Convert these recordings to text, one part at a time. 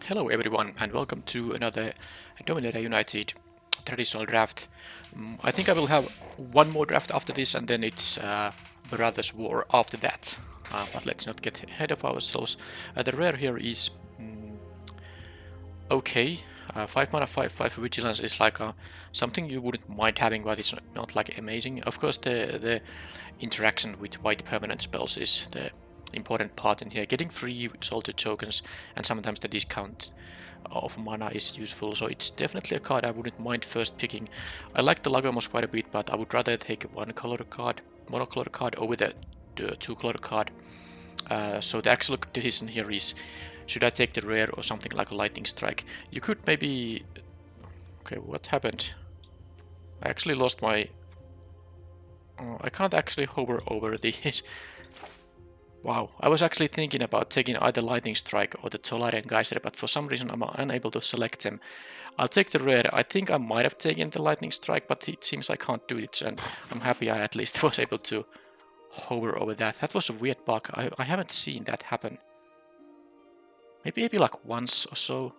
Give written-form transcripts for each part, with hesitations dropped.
Hello everyone and welcome to another Dominaria United traditional draft. I think I will have one more draft after this and then it's Brothers War after that. But let's not get ahead of ourselves. The rare here is okay. 5 mana 5/5 vigilance is like something you wouldn't mind having, but it's not like amazing. Of course the interaction with white permanent spells is the important part in here. Getting free soldier tokens and sometimes the discount of mana is useful, so it's definitely a card I wouldn't mind first picking. I like the Lagomos quite a bit, but I would rather take one color card, monocolor card over the two color card. So the actual decision here is, should I take the rare or something like a lightning strike? You could maybe... Okay, what happened? I actually lost my... I can't actually hover over these. Wow, I was actually thinking about taking either Lightning Strike or the Tolarian Geyser, but for some reason I'm unable to select them. I'll take the rare. I think I might have taken the Lightning Strike, but it seems I can't do it, and I'm happy I at least was able to hover over that. That was a weird bug. I haven't seen that happen. Maybe like once or so.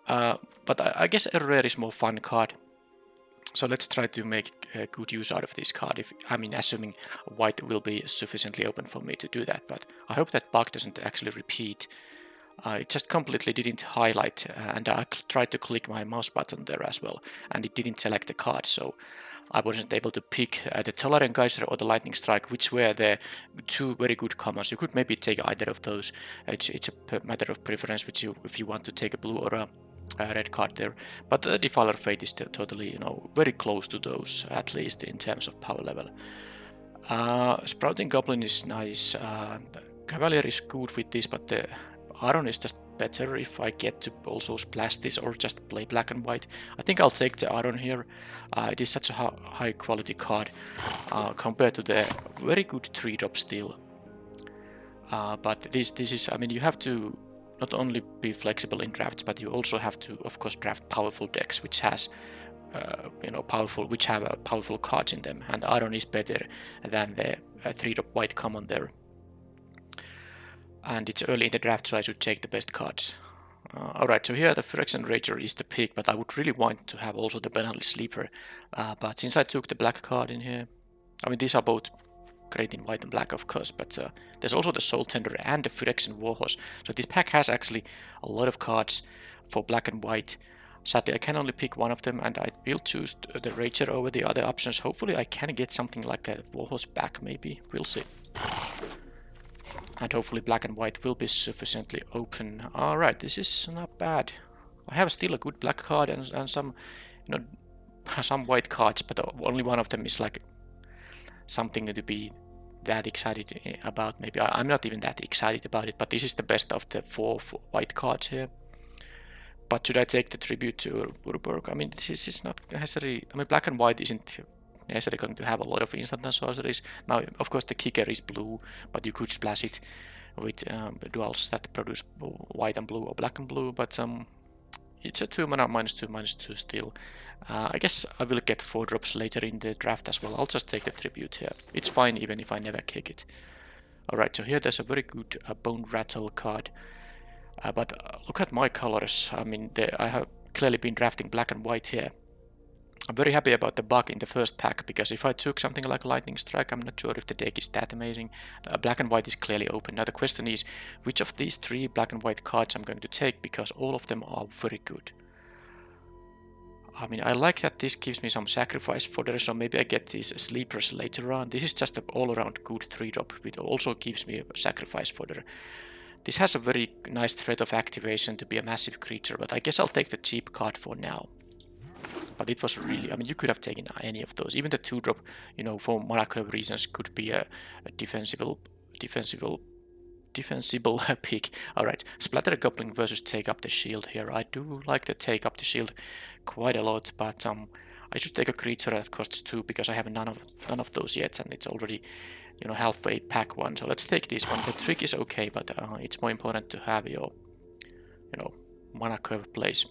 But I guess a rare is more fun card. So let's try to make good use out of this card. Assuming white will be sufficiently open for me to do that, but I hope that bug doesn't actually repeat. It just completely didn't highlight, and I tried to click my mouse button there as well, and it didn't select the card, so I wasn't able to pick the Tolarian Geyser or the Lightning Strike, which were the two very good commons. You could maybe take either of those. It's a matter of preference, if you want to take a blue or a red card there, but Defiler Fate is totally, very close to those, at least in terms of power level. Sprouting Goblin is nice. Cavalier is good with this, but the Iron is just better if I get to also splash this or just play black and white. I think I'll take the Iron here. It is such a high quality card compared to the very good 3-drop still. But this is, you have to not only be flexible in drafts, but you also have to, of course, draft powerful decks, which has, powerful cards in them. And Iron is better than the 3-drop white common there. And it's early in the draft, so I should take the best cards. Alright, so here the Phyrexian Rager is the pick, but I would really want to have also the Benali Sleeper. But since I took the black card in here, these are both great in white and black, of course, but there's also the Soul Tender and the Phyrexian Warhorse. So this pack has actually a lot of cards for black and white. Sadly, I can only pick one of them, and I will choose the Rager over the other options. Hopefully I can get something like a Warhorse back, maybe. We'll see. And hopefully black and white will be sufficiently open. Alright, this is not bad. I have still a good black card and some, some white cards, but only one of them is like something to be that excited about. Maybe I'm not even that excited about it, but this is the best of the four white cards here. But should I take the tribute to Urborg? This is not necessarily... black and white isn't necessarily going to have a lot of instant and sorceries. Now, of course, the kicker is blue, but you could splash it with duals that produce white and blue or black and blue, but it's a 2 mana -2/-2 still. I guess I will get 4 drops later in the draft as well. I'll just take the tribute here. It's fine even if I never kick it. Alright, so here there's a very good Bone Rattle card. But look at my colors. I have clearly been drafting black and white here. I'm very happy about the bug in the first pack, because if I took something like Lightning Strike, I'm not sure if the deck is that amazing. Black and white is clearly open. Now the question is, which of these 3 black and white cards I'm going to take, because all of them are very good. I like that this gives me some sacrifice fodder, so maybe I get these sleepers later on. This is just an all-around good 3-drop, which also gives me a sacrifice fodder. This has a very nice threat of activation to be a massive creature, but I guess I'll take the cheap card for now. But it was really, you could have taken any of those. Even the 2-drop, for mana curve reasons, could be a defensible pick. Alright, Splatter Goblin versus Take Up the Shield here. I do like the Take Up the Shield quite a lot, but I should take a creature that costs 2, because I have none of those yet, and it's already, halfway pack 1. So let's take this one. The trick is okay, but it's more important to have your, mana curve plays.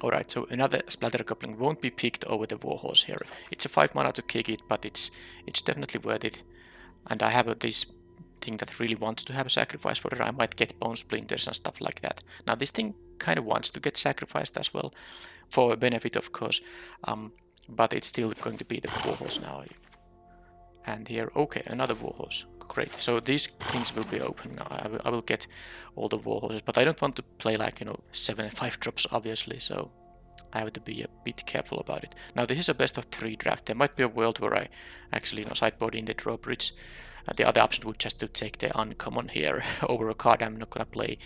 Alright, so another Splatter Goblin won't be picked over the Warhorse here. It's a 5 mana to kick it, but it's definitely worth it. And I have this thing that really wants to have a sacrifice for it. I might get Bone Splinters and stuff like that. Now this thing kind of wants to get sacrificed as well, for a benefit of course, but it's still going to be the warhorse now. And here, okay, another warhorse. Great. So these things will be open now. I will get all the warhorses, but I don't want to play like, you know, 7 and 5 drops obviously, so I have to be a bit careful about it. Now this is a best of 3 draft. There might be a world where I actually, you know, sideboard in the drawbridge. The other option would just to take the uncommon here over a card I'm not gonna play,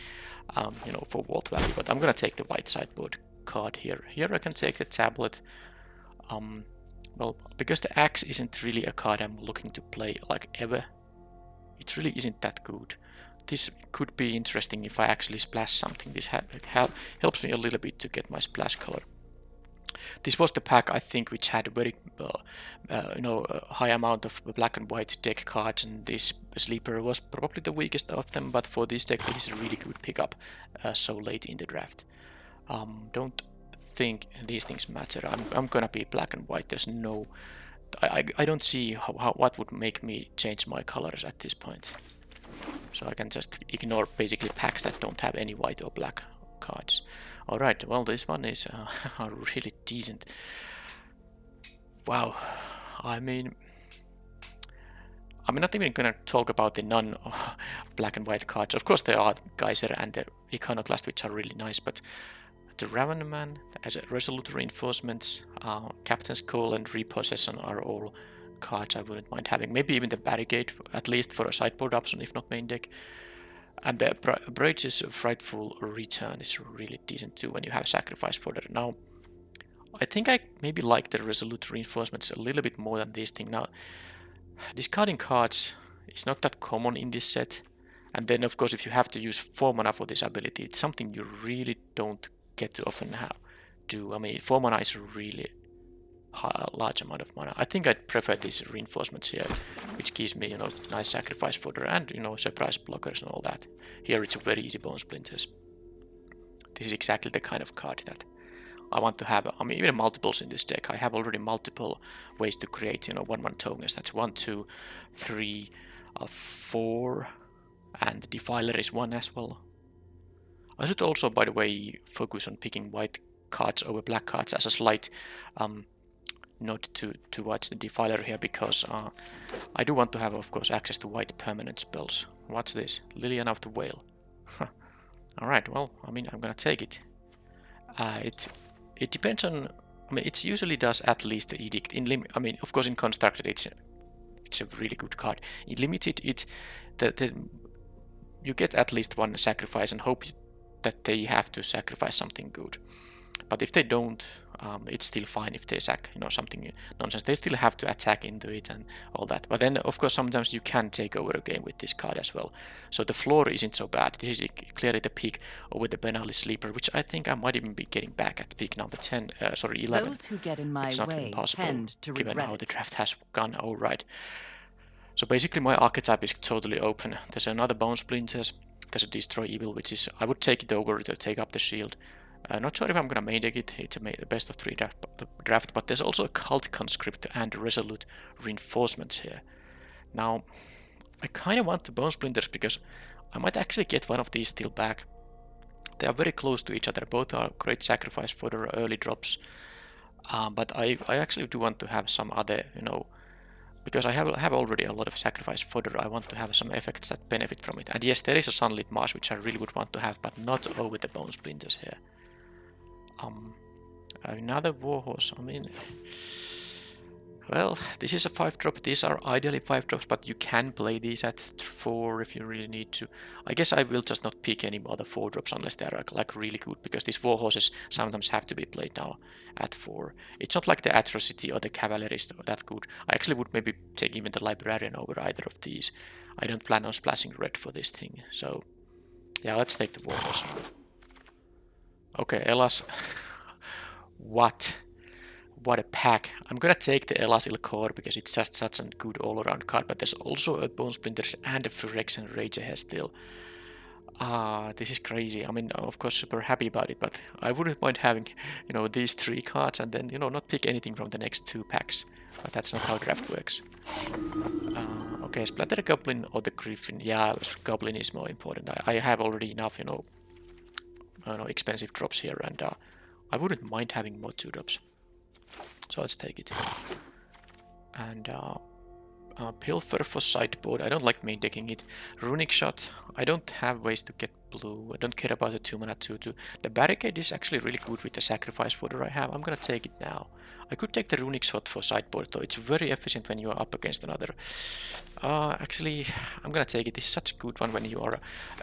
you know, for vault value, but I'm gonna take the white sideboard card here. Here I can take the tablet. Well, because the axe isn't really a card I'm looking to play like ever, it really isn't that good. This could be interesting if I actually splash something. This helps me a little bit to get my splash color. This was the pack I think which had a very you know, high amount of black and white deck cards, and this sleeper was probably the weakest of them, but for this deck it is a really good pickup so late in the draft. Don't think these things matter. I'm gonna be black and white. There's no, I don't see what would make me change my colors at this point. So I can just ignore basically packs that don't have any white or black cards. Alright, well this one is really decent. Wow, I mean, I'm not even gonna talk about the non-black and white cards. Of course there are Geyser and the Iconoclast, which are really nice, but the Ravenman, as a Resolute Reinforcements, Captain's Call and Repossession are all cards I wouldn't mind having. Maybe even the Barricade, at least for a sideboard option, if not main deck. And the Brage's Frightful Return is really decent too when you have Sacrifice Fodder. Now, I think I maybe like the Resolute Reinforcements a little bit more than this thing. Now, discarding cards is not that common in this set. And then, of course, if you have to use 4 mana for this ability, it's something you really don't get to often do. I mean, 4 mana is a really large amount of mana. I think I'd prefer these reinforcements here, which gives me, you know, nice sacrifice fodder and, you know, surprise blockers and all that. Here it's a very easy bone splinters. This is exactly the kind of card that I want to have. I mean, even multiples in this deck. I have already multiple ways to create, you know, 1/1 tokens. That's 1, 2, 3, 4, and Defiler is 1 as well. I should also, by the way, focus on picking white cards over black cards as a slight nod towards the Defiler here, because I do want to have, of course, access to white permanent spells. What's this? Liliana of the Whale. Alright, well, I mean, I'm gonna take it. It depends on, I mean, it usually does at least the Edict. I mean, of course, in Constructed, it's a really good card. In Limited, you get at least 1 sacrifice and hope that they have to sacrifice something good. But if they don't, it's still fine if they sack, you know, something nonsense. They still have to attack into it and all that. But then, of course, sometimes you can take over a game with this card as well. So the floor isn't so bad. This is clearly the pick over the Benali Sleeper, which I think I might even be getting back at pick number 10. Sorry, 11. Those who get in my it's not way impossible, tend to given regret how the it. draft has gone. All right. So basically, my archetype is totally open. There's another Bone Splinters. There's a Destroy Evil, which is, I would take it over to take up the shield. Not sure if I'm gonna main deck it. It's a best of 3 draft, but there's also a Cult Conscript and Resolute Reinforcements here. Now, I kind of want the Bone Splinters because I might actually get one of these still back. They are very close to each other. Both are great sacrifice for the early drops. But I actually do want to have some other, you know, because I have already a lot of sacrifice fodder. I want to have some effects that benefit from it. And yes, there is a Sunlit Marsh, which I really would want to have, but not over the Bone Splinters here. Another Warhorse, I mean, well, this is a 5-drop. These are ideally 5-drops, but you can play these at 4 if you really need to. I guess I will just not pick any other 4-drops unless they are like really good, because these Warhorses sometimes have to be played now at 4. It's not like the Atrocity or the Cavalierist are that good. I actually would maybe take even the Librarian over either of these. I don't plan on splashing red for this thing, so yeah, let's take the Warhorse. Okay, Elas. What a pack. I'm gonna take the Elas Ilkor because it's just such a good all-around card, but there's also a Bone Splinters and a Phyrexian Rage here still. This is crazy. I mean, of course, super happy about it, but I wouldn't mind having, you know, these 3 cards and then, you know, not pick anything from the next 2 packs. But that's not how draft works. Okay, Splatter Goblin or the Griffin. Yeah, Goblin is more important. I have already enough, you know, no, expensive drops here, and I wouldn't mind having more 2-drops. So let's take it. And Pilfer for sideboard. I don't like main decking it. Runic Shot. I don't have ways to get blue. I don't care about the 2-mana 2/2. The Barricade is actually really good with the sacrifice fodder I have. I'm gonna take it now. I could take the Runic Shot for sideboard though. It's very efficient when you are up against another. Actually, I'm gonna take it. This is such a good one when you are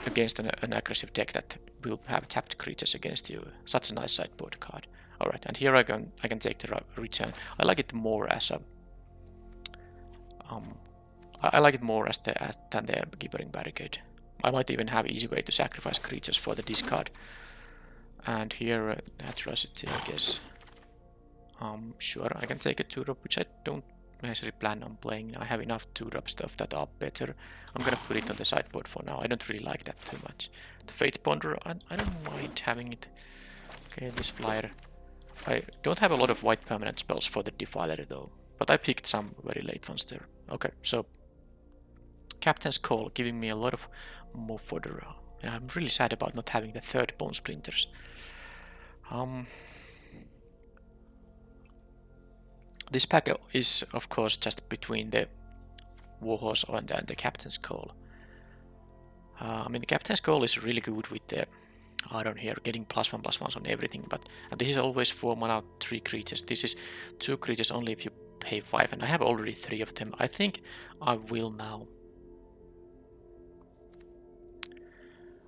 against an aggressive deck that will have tapped creatures against you. Such a nice sideboard card. Alright, and here I can take the return. I like it more as a I like it more as than the Gibbering Barricade. I might even have easy way to sacrifice creatures for the discard. And here, Atrocity, I guess. Sure, I can take a 2-drop, which I don't necessarily plan on playing. I have enough 2-drop stuff that are better. I'm gonna put it on the sideboard for now. I don't really like that too much. The Fate Ponder, I don't mind having it. Okay, this flyer. I don't have a lot of white permanent spells for the Defiler though, but I picked some very late ones there. Okay, so Captain's Call, giving me a lot of more fodder. I'm really sad about not having the 3rd Bone Splinters. This pack is, of course, just between the Warhorse and the Captain's Call. I mean, the Captain's Call is really good with the Iron here, getting +1/+1s on everything, but this is always 4 mana, 3 creatures. This is 2 creatures only if you pay 5, and I have already 3 of them. I think I will now.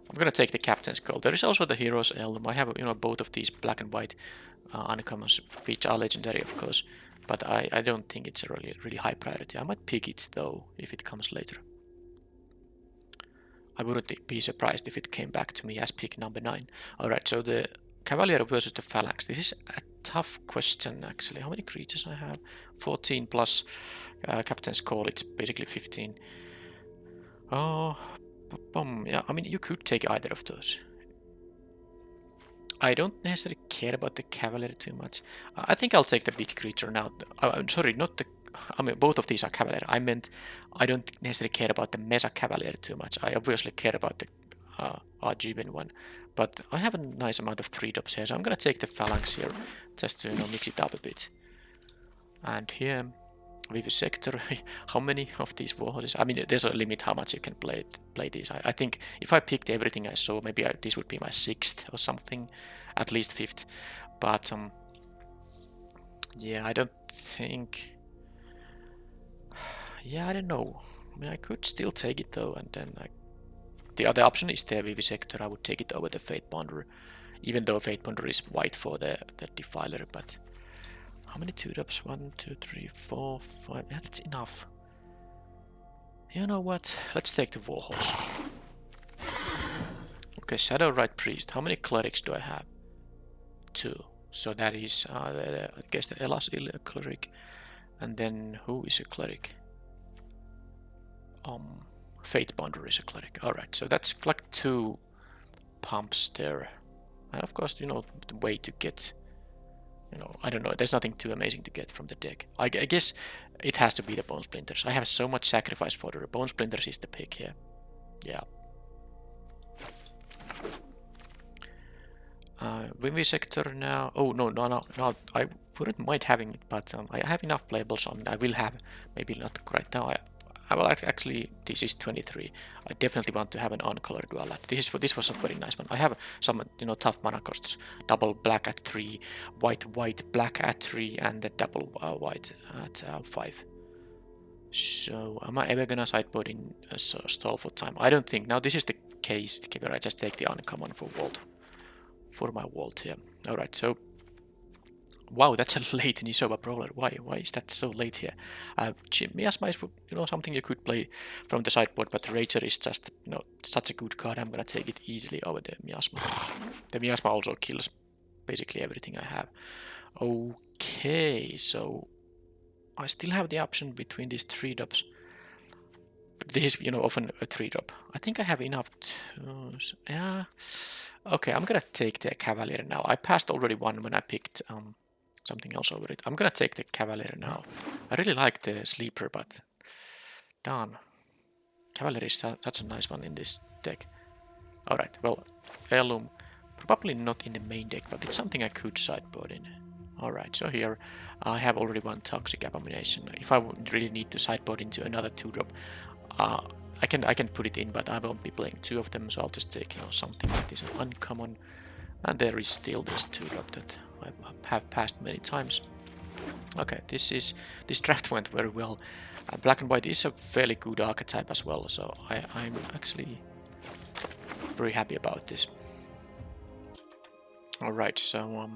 I'm gonna take the Captain's Call. There is also the Hero's Elm. I have, both of these black and white uncommons, which are legendary, of course, but I don't think it's a really high priority. I might pick it though if it comes later. I wouldn't be surprised if it came back to me as pick number 9. Alright, so the Cavalier versus the Phalanx. This is a tough question actually. How many creatures I have? 14 plus Captain's Call, it's basically 15. Oh, yeah, I mean, you could take either of those. I don't necessarily care about the Cavalier too much. I think I'll take the big creature now. I'm sorry, not the... I mean, both of these are Cavalier. I meant I don't necessarily care about the Mesa Cavalier too much. I obviously care about the Argiven one. But I have a nice amount of 3-drops here, so I'm gonna take the Phalanx here, just to mix it up a bit. And here, Vivisector. How many of these Warhorses? I mean, there's a limit how much you can play these. I think if I picked everything I saw, maybe this would be my 6th or something, at least 5th. But yeah, I don't think. Yeah, I don't know. I mean, I could still take it though, and then the other option is the Vivisector. I would take it over the Fate Ponder, even though Fate Ponder is white for the Defiler. But how many 2-drops? 1, 2, 3, 4, 5. Yeah, that's enough. You know what? Let's take the Warhorse. Okay, Shadowrite Priest. How many clerics do I have? 2. So that is, I guess, the Elas is a cleric. And then who is a cleric? Fate Ponder is a cleric. Alright, so that's like 2 pumps there. And of course, the way to get, I don't know, there's nothing too amazing to get from the deck. I guess it has to be the Bone Splinters. I have so much sacrifice fodder. Bone Splinters is the pick here. Yeah. Vivisector now. Oh, no, I wouldn't mind having it, but I have enough playables. I mean, I will have, maybe not right now. I will actually, this is 23. I definitely want to have an uncolored Dual. This was a very nice one. I have some, tough mana costs. Double black at 3, white, black at 3, and then double white at 5. So, am I ever gonna sideboard in stall for time? I don't think. Now, this is the case where I just take the uncommon for Vault. For my Vault here. Alright, so wow, that's a late Nisova Brawler. Why is that so late here? Miasma is, something you could play from the sideboard, but Rager is just, such a good card. I'm gonna take it easily over the Miasma. The Miasma also kills basically everything I have. Okay, so I still have the option between these 3-drops. But this is, often a 3-drop. I think I have enough to... Yeah. Okay, I'm gonna take the Cavalier now. I passed already one when I picked something else over it. I'm gonna take the Cavalier now. I really like the Sleeper, but darn. Cavalier is such a nice one in this deck. Alright, well, Heirloom, Probably not in the main deck, but it's something I could sideboard in. Alright, so here I have already one Toxic Abomination. If I would really need to sideboard into another 2-drop, I can put it in, but I won't be playing 2 of them, so I'll just take something that is uncommon. And there is still this 2-drop that I have passed many times. Okay, this draft went very well. Black and white is a fairly good archetype as well, so I'm actually very happy about this. Alright, so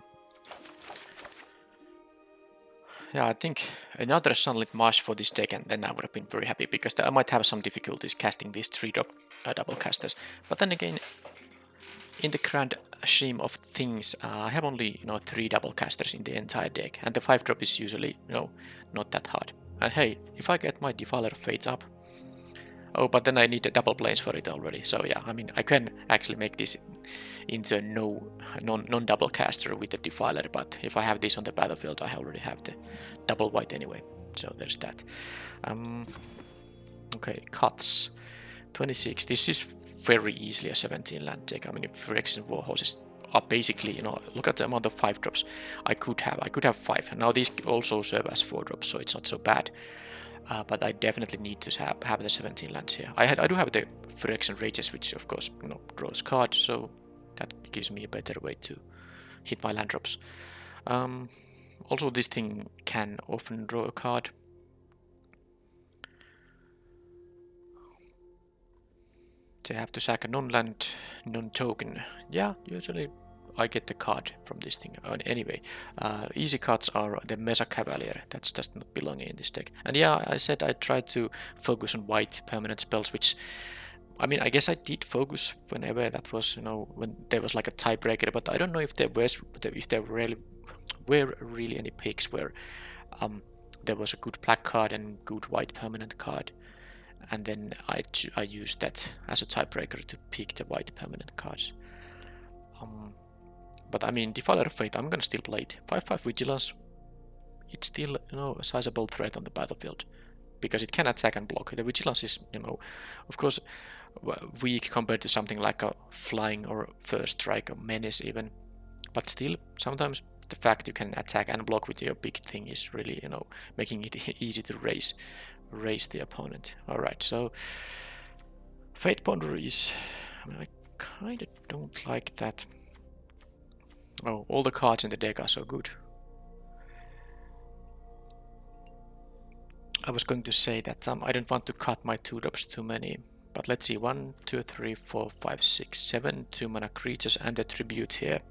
yeah, I think another Sunlit Marsh for this deck, and then I would have been very happy, because I might have some difficulties casting these 3-drop double casters. But then again, in the grand scheme of things, I have only 3 double casters in the entire deck, and the 5-drop is usually not that hard. And hey, if I get my Defiler Fate up, oh, but then I need a double planes for it already. So yeah, I mean, I can actually make this into a non-double caster with the Defiler, but if I have this on the battlefield, I already have the double white anyway. So there's that. Okay, cuts. 26. This is very easily a 17 land deck. I mean, if Phyrexian Warhorses are basically, look at the amount of 5-drops I could have. I could have 5. And now these also serve as 4-drops, so it's not so bad. But I definitely need to have the 17 lands here. I do have the Phyrexian Rages, which of course draws cards, so that gives me a better way to hit my land drops. Also, this thing can often draw a card. They have to sack a non-land, non-token. Yeah, usually I get the card from this thing. Anyway, easy cards are the Mesa Cavalier. That's just not belonging in this deck. And yeah, I said I tried to focus on white permanent spells, which, I mean, I guess I did focus whenever that was, when there was like a tiebreaker. But I don't know if there really were really any picks where there was a good black card and good white permanent card. And then I used that as a tiebreaker to pick the white permanent cards. But I mean, Defiler of Fate, I'm gonna still play it. 5/5 Vigilance, it's still, a sizable threat on the battlefield, because it can attack and block. The Vigilance is, of course, weak compared to something like a Flying or First Strike or Menace even. But still, sometimes the fact you can attack and block with your big thing is really, making it easy to raise the opponent. Alright, so Fate Ponder is, I mean, I kinda don't like that. Oh, all the cards in the deck are so good. I was going to say that I don't want to cut my 2-drops too many, but let's see, 1, 2, 3, 4, 5, 6, 7 2-mana creatures and a tribute here.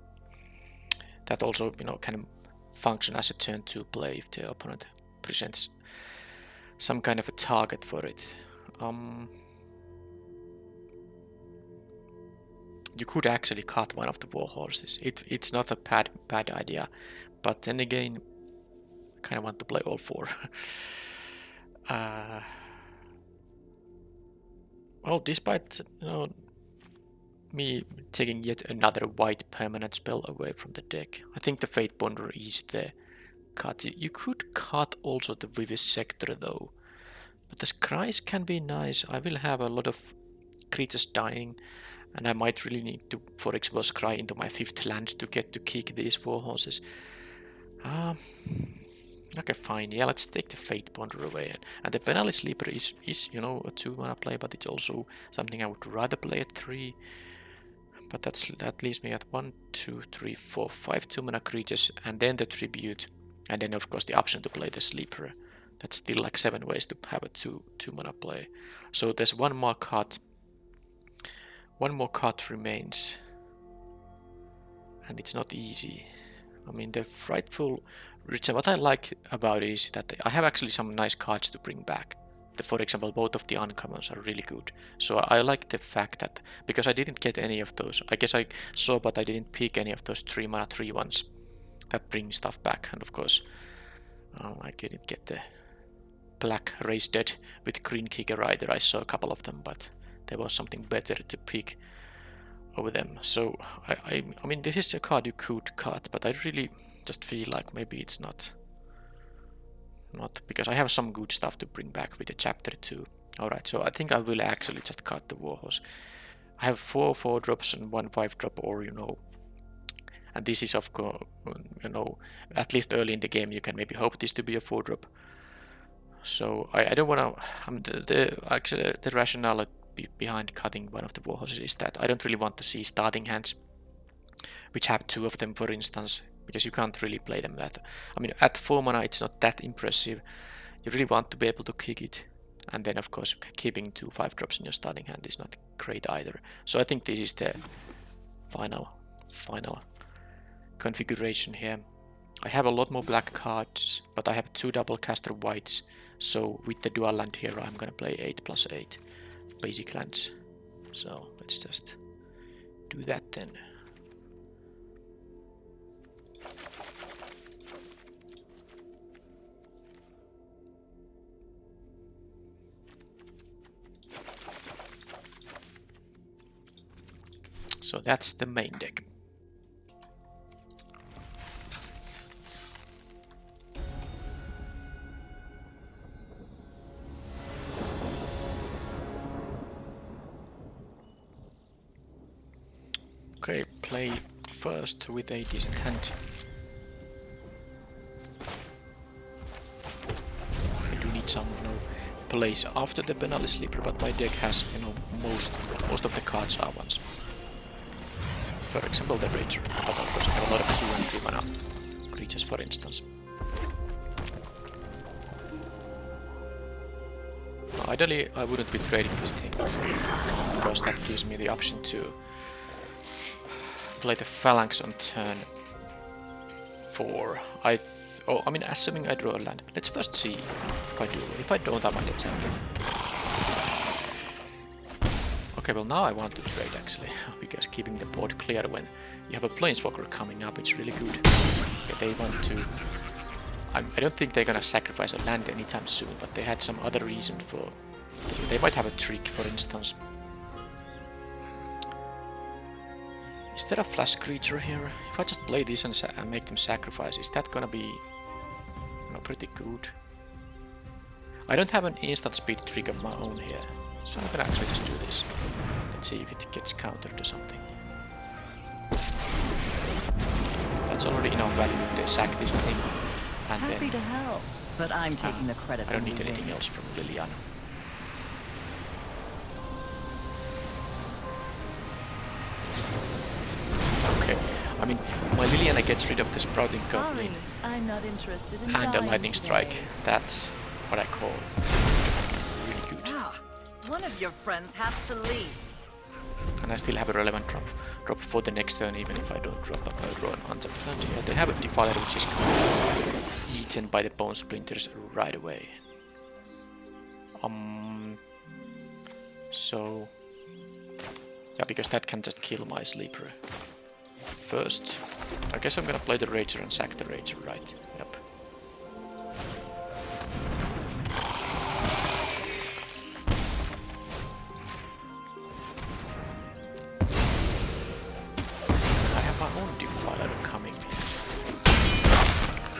That also, can function as a turn 2 play if the opponent presents some kind of a target for it. You could actually cut one of the Warhorses. It's not a bad idea, but then again, I kind of want to play all 4. Well, despite me taking yet another white permanent spell away from the deck, I think the Fate Ponder is the cut. You could cut also the Vivisector though, but the Scries can be nice. I will have a lot of creatures dying, and I might really need to, for example, scry into my 5th land to get to kick these Warhorses. Okay, fine. Yeah, let's take the Fate Ponder away. And the Penalty Sleeper is a 2-mana play, but it's also something I would rather play at 3. But that leaves me at 1, 2, 3, 4, 5 2-mana creatures, and then the Tribute, and then of course the option to play the Sleeper. That's still like 7 ways to have a 2-mana play. So there's one more card. One more card remains, and it's not easy. I mean, the Frightful Return, what I like about it is that I have actually some nice cards to bring back. For example, both of the uncommons are really good. So I like the fact that, because I didn't get any of those, I guess I saw but I didn't pick any of those 3-mana 3/1s that bring stuff back. And of course, I didn't get the black Raise Dead with green kicker either. I saw a couple of them, but there was something better to pick over them. So I mean, this is a card you could cut, but I really just feel like maybe it's not, because I have some good stuff to bring back with the chapter 2. Alright, so I think I will actually just cut the Warhorse. I have 4 4-drops and 1 5-drop, or And this is of course, you know, at least early in the game you can maybe hope this to be a 4-drop. So I don't want to. Actually the rationale behind cutting one of the warhorses is that I don't really want to see starting hands, which have 2 of them, for instance, because you can't really play them that. I mean, at 4 mana it's not that impressive. You really want to be able to kick it, and then of course keeping 2 5-drops in your starting hand is not great either. So I think this is the final configuration here. I have a lot more black cards, but I have 2 double caster whites, so with the dual land here I'm gonna play 8+8 basic lands. So let's just do that then. So that's the main deck. Okay, play first with a decent hand. I do need some, you know, plays after the Benali Sleeper, but my deck has, you know, most of the cards are ones. For example, the Rager, but of course I have a lot of 2 and 3 mana creatures, for instance. Ideally, I wouldn't be trading this thing, because that gives me the option to play the Phalanx on turn 4. I mean, assuming I draw a land. Let's first see if I do. If I don't, I might attack. Okay, well now I want to trade actually, because keeping the board clear when you have a Planeswalker coming up, it's really good. Okay, they want to... I don't think they're gonna sacrifice a land anytime soon, but they had some other reason for... They might have a trick, for instance. Is there a flash creature here? If I just play this and make them sacrifice, is that gonna be, you know, pretty good? I don't have an instant speed trick of my own here, so I'm gonna actually just do this. Let's see if it gets countered or something. That's already enough value if they sack this thing. And Happy then, to help, but I'm taking the credit. I don't need anything else from Liliana. Okay, I mean, my Liliana gets rid of the Sprouting Goblin I'm not interested in and a Lightning today. Strike. That's what I call really good. Ah, one of your friends has to leave. And I still have a relevant drop for the next turn, even if I don't draw an untapped land here. They have a Defiler which is eaten by the Bone Splinters right away. So... yeah, because that can just kill my Sleeper. First, I guess I'm gonna play the Rager and sack the Rager, right? Yep. I have my own Defiler coming.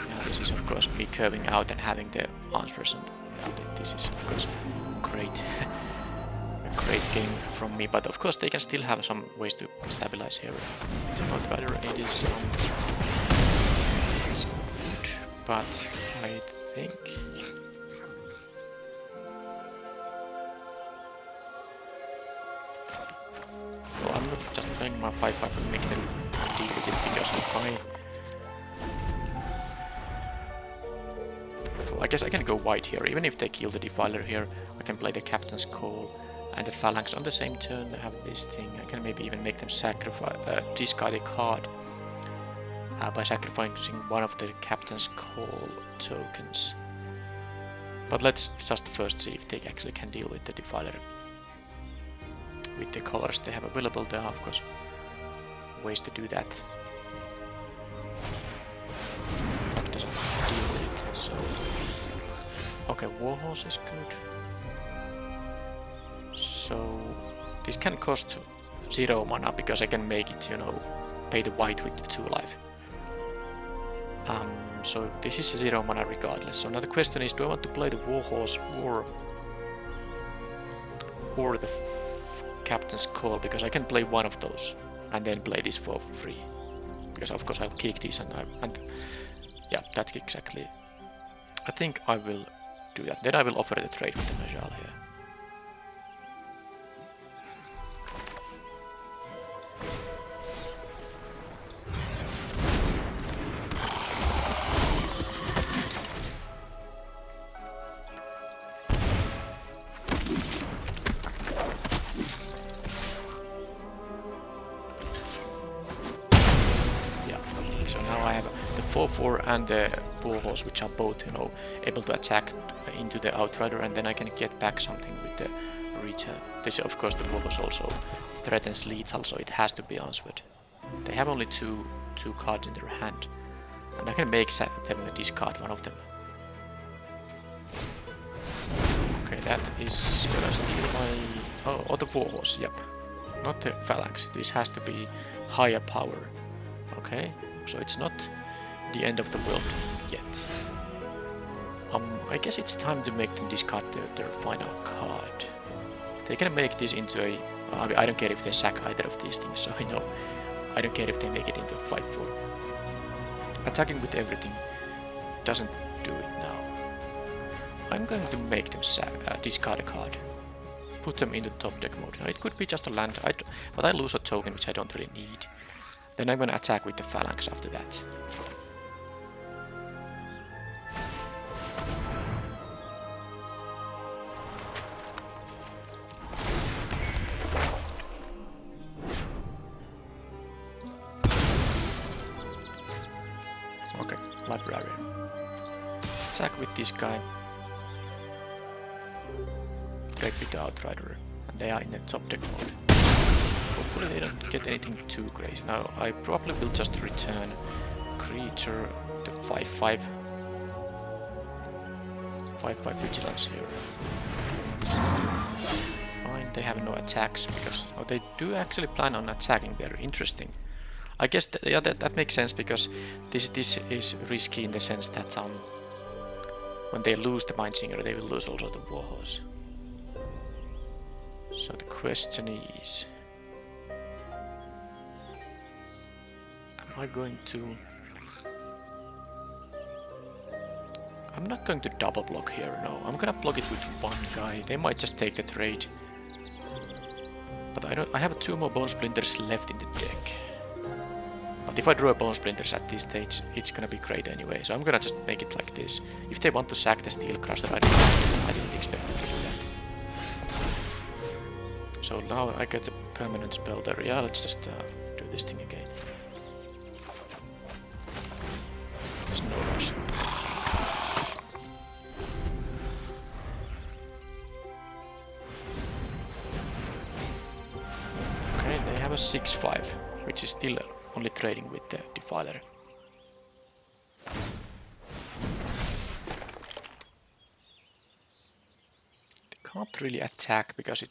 Yeah, this is of course me curving out and having the answers, and this is of course great. Great game from me, but of course they can still have some ways to stabilize here. But rather it is good, but I think well, I'm not just playing my 5/5 and making them deal with it, because if I guess I can go white here, even if they kill the Defiler here. I can play the Captain's Call and the Phalanx on the same turn. They have this thing. I can maybe even make them sacrifice, discard a card by sacrificing one of the Captain's Call tokens. But let's just first see if they actually can deal with the Defiler. With the colors they have available, there are of course ways to do that. That doesn't deal with it, so... Okay, Warhorse is good. So this can cost 0 mana, because I can make it, you know, pay the white with the 2 life. So this is 0 mana regardless. So now the question is, do I want to play the Warhorse or the Captain's Call? Because I can play one of those and then play this for free. because of course I'll kick this and yeah, that's exactly. I think I will do that. Then I will offer the trade with the Majal here. The 4/4 and the Warhorse, which are both, you know, able to attack into the Outrider, and then I can get back something with the return. This, of course, the Warhorse also threatens lethal, so it has to be answered. They have only two cards in their hand, and I can make them discard one of them. Okay, that is gonna steal my... Oh, the Warhorse, yep. Not the Phalanx. This has to be higher power. Okay, so it's not the end of the world yet. I guess it's time to make them discard their final card. They can make this into a... I don't care if they sack either of these things, so I don't care if they make it into a 5/4. Attacking with everything doesn't do it now. I'm going to make them discard a card. Put them into top deck mode. Now, it could be just a land, but I lose a token which I don't really need. Then I'm gonna attack with the Phalanx after that. Okay, Librarian. Attack with this guy. Trade with the Outrider. And they are in the top deck mode. Hopefully they don't get anything too crazy. Now I probably will just return creature to 5/5. 5/5 vigilance here. Fine, they have no attacks because they do actually plan on attacking. They're interesting. I guess that makes sense because this is risky in the sense that when they lose the Mindsinger, they will lose also the Warhorse. So the question is, am I going to... I'm not going to double block here, no. I'm gonna block it with one guy. They might just take the trade. But I have 2 more Bone Splinters left in the deck. But if I draw a Bone Splinters at this stage, it's gonna be great anyway. So I'm gonna just make it like this. If they want to sack the Steel Crusher, I didn't expect them to do that. So now I get a permanent spell there. Yeah, let's just do this thing again. There's no rush. Okay, they have a 6/5, which is still only trading with the Defiler. They can't really attack because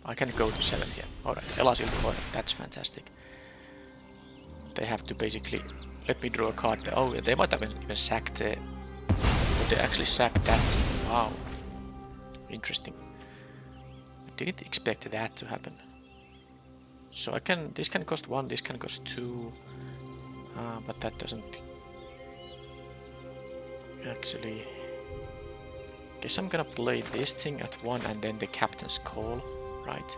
I can go to 7 here. Alright, Elasil Core, that's fantastic. They have to basically let me draw a card. Oh, they might have even sacked the... But they actually sacked that. Wow. Interesting. I didn't expect that to happen. So this can cost 1, this can cost 2. But that doesn't... Actually... Guess I'm gonna play this thing at 1 and then the Captain's Call. Right.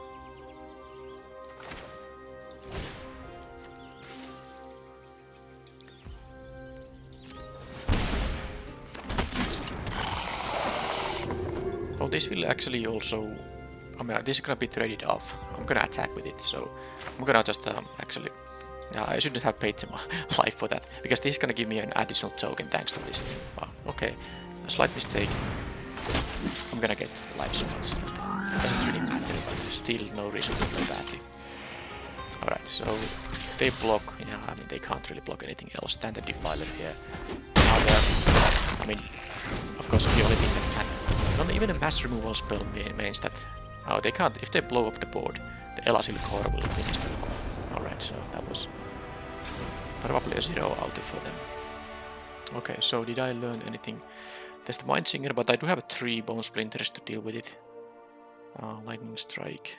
Oh, this will actually also... I mean, this is gonna be traded off. I'm gonna attack with it, so I'm gonna just actually... Yeah, I shouldn't have paid my life for that, because this is gonna give me an additional token thanks to this thing. Wow, okay. A slight mistake. I'm gonna get life so much. Doesn't really matter, but still no reason to play badly. Alright, so they block. Yeah, I mean, they can't really block anything else than the Defiler here. Now I mean, of course, the only thing that can... Not even a mass removal spell means that... Oh, they can't... If they blow up the board, the Elasil Core will finish them. Alright, so that was probably a 0 auto for them. Okay, so did I learn anything? There's the Mindsinger, but I do have 3 Bone Splinters to deal with it. Lightning Strike.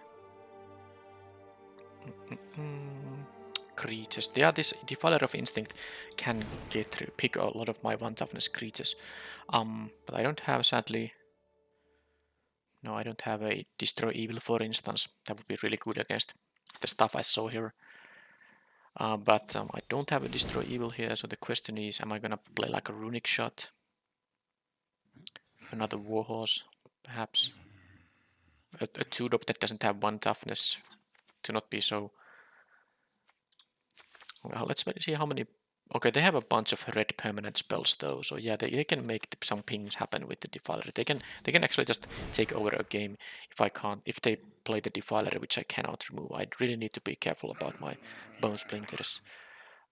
creatures. Yeah, this Defiler of Instinct can pick a lot of my 1 toughness creatures. But I don't have, sadly... No, I don't have a Destroy Evil, for instance. That would be really good against the stuff I saw here. But I don't have a Destroy Evil here, so the question is, am I gonna play like a Runic Shot? Another Warhorse, perhaps. A 2-drop that doesn't have 1 toughness to not be so... Well, let's see how many... Okay, they have a bunch of red permanent spells though, so yeah, they can make some pings happen with the Defiler. They can actually just take over a game if they play the Defiler, which I cannot remove. I really need to be careful about my Bone Splinters.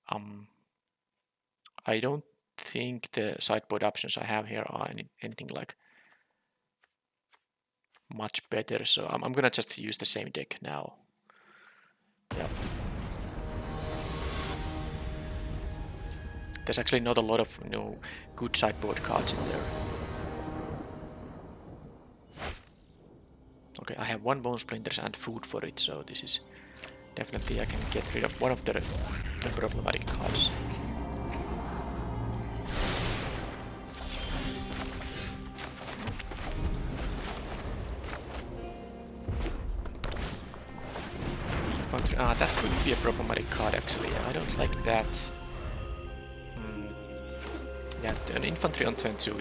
I don't think the sideboard options I have here are anything like much better, so I'm gonna just use the same deck now. Yeah. There's actually not a lot of good sideboard cards in there. Okay, I have 1 Bone Splinters and food for it, so this is definitely I can get rid of one of the problematic cards. That could be a problematic card actually. I don't like that. Yeah, an infantry on turn 2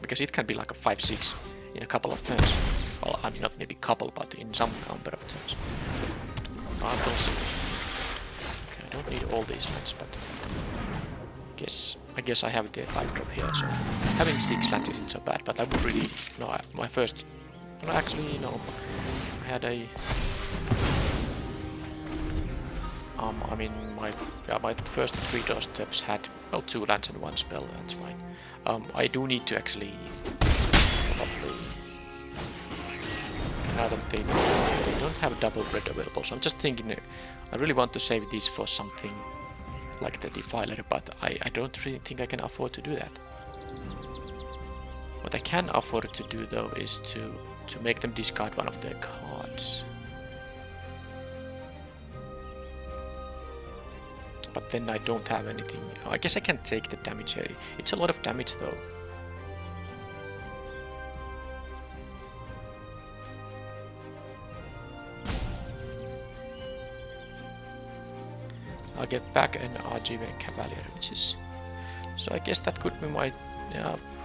because it can be like a 5-6 in a couple of turns. Well, I mean not maybe couple, but in some number of turns. Okay, I don't need all these lands, but I guess I have the 5-drop here, so having 6 lands isn't so bad. But I would really my first. No, actually no. I had a. I mean, my first 3 doorsteps had, well, 2 lands and 1 spell, that's fine. I do need to actually, probably, now that they don't have double red available, so I'm just thinking, I really want to save these for something like the Defiler, but I don't really think I can afford to do that. What I can afford to do, though, is to make them discard one of their cards. But then I don't have anything. I guess I can take the damage here. It's a lot of damage though. I'll get back an Argiven Cavalier, which is... So I guess that could be my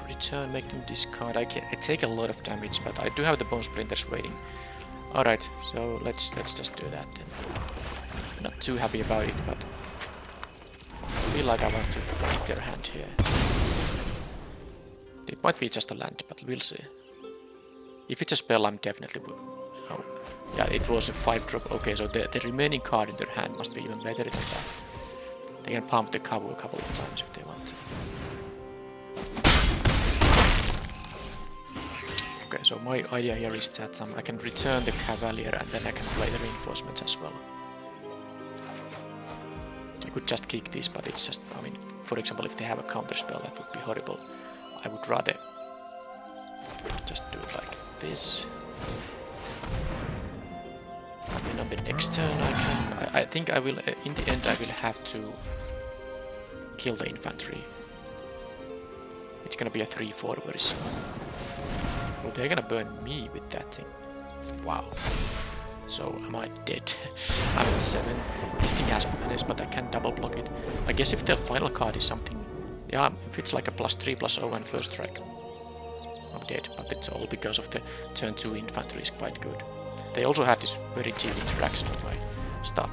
return, make them discard. I take a lot of damage, but I do have the Bone Splinters waiting. Alright, so let's just do that then. I'm not too happy about it, but... I feel like I want to break their hand here. It might be just a land, but we'll see. If it's a spell, I'm definitely... Oh, yeah, it was a 5-drop. Okay, so the remaining card in their hand must be even better than that. They can pump the Kavu a couple of times if they want to. Okay, so my idea here is that I can return the Cavalier and then I can play the reinforcements as well. I could just kick this, but it's just, I mean, for example, if they have a counter spell, that would be horrible. I would rather just do it like this. And then on the next turn I think I will, in the end I will have to kill the infantry. It's gonna be a 3-4 very soon. Oh, they're gonna burn me with that thing. Wow. So am I dead? I'm at 7. This thing has menace, but I can double block it. I guess if the final card is something... Yeah, if it's like a +3/+0 and first strike, I'm dead. But it's all because of the turn 2 infantry is quite good. They also had this very cheap interaction with my stuff.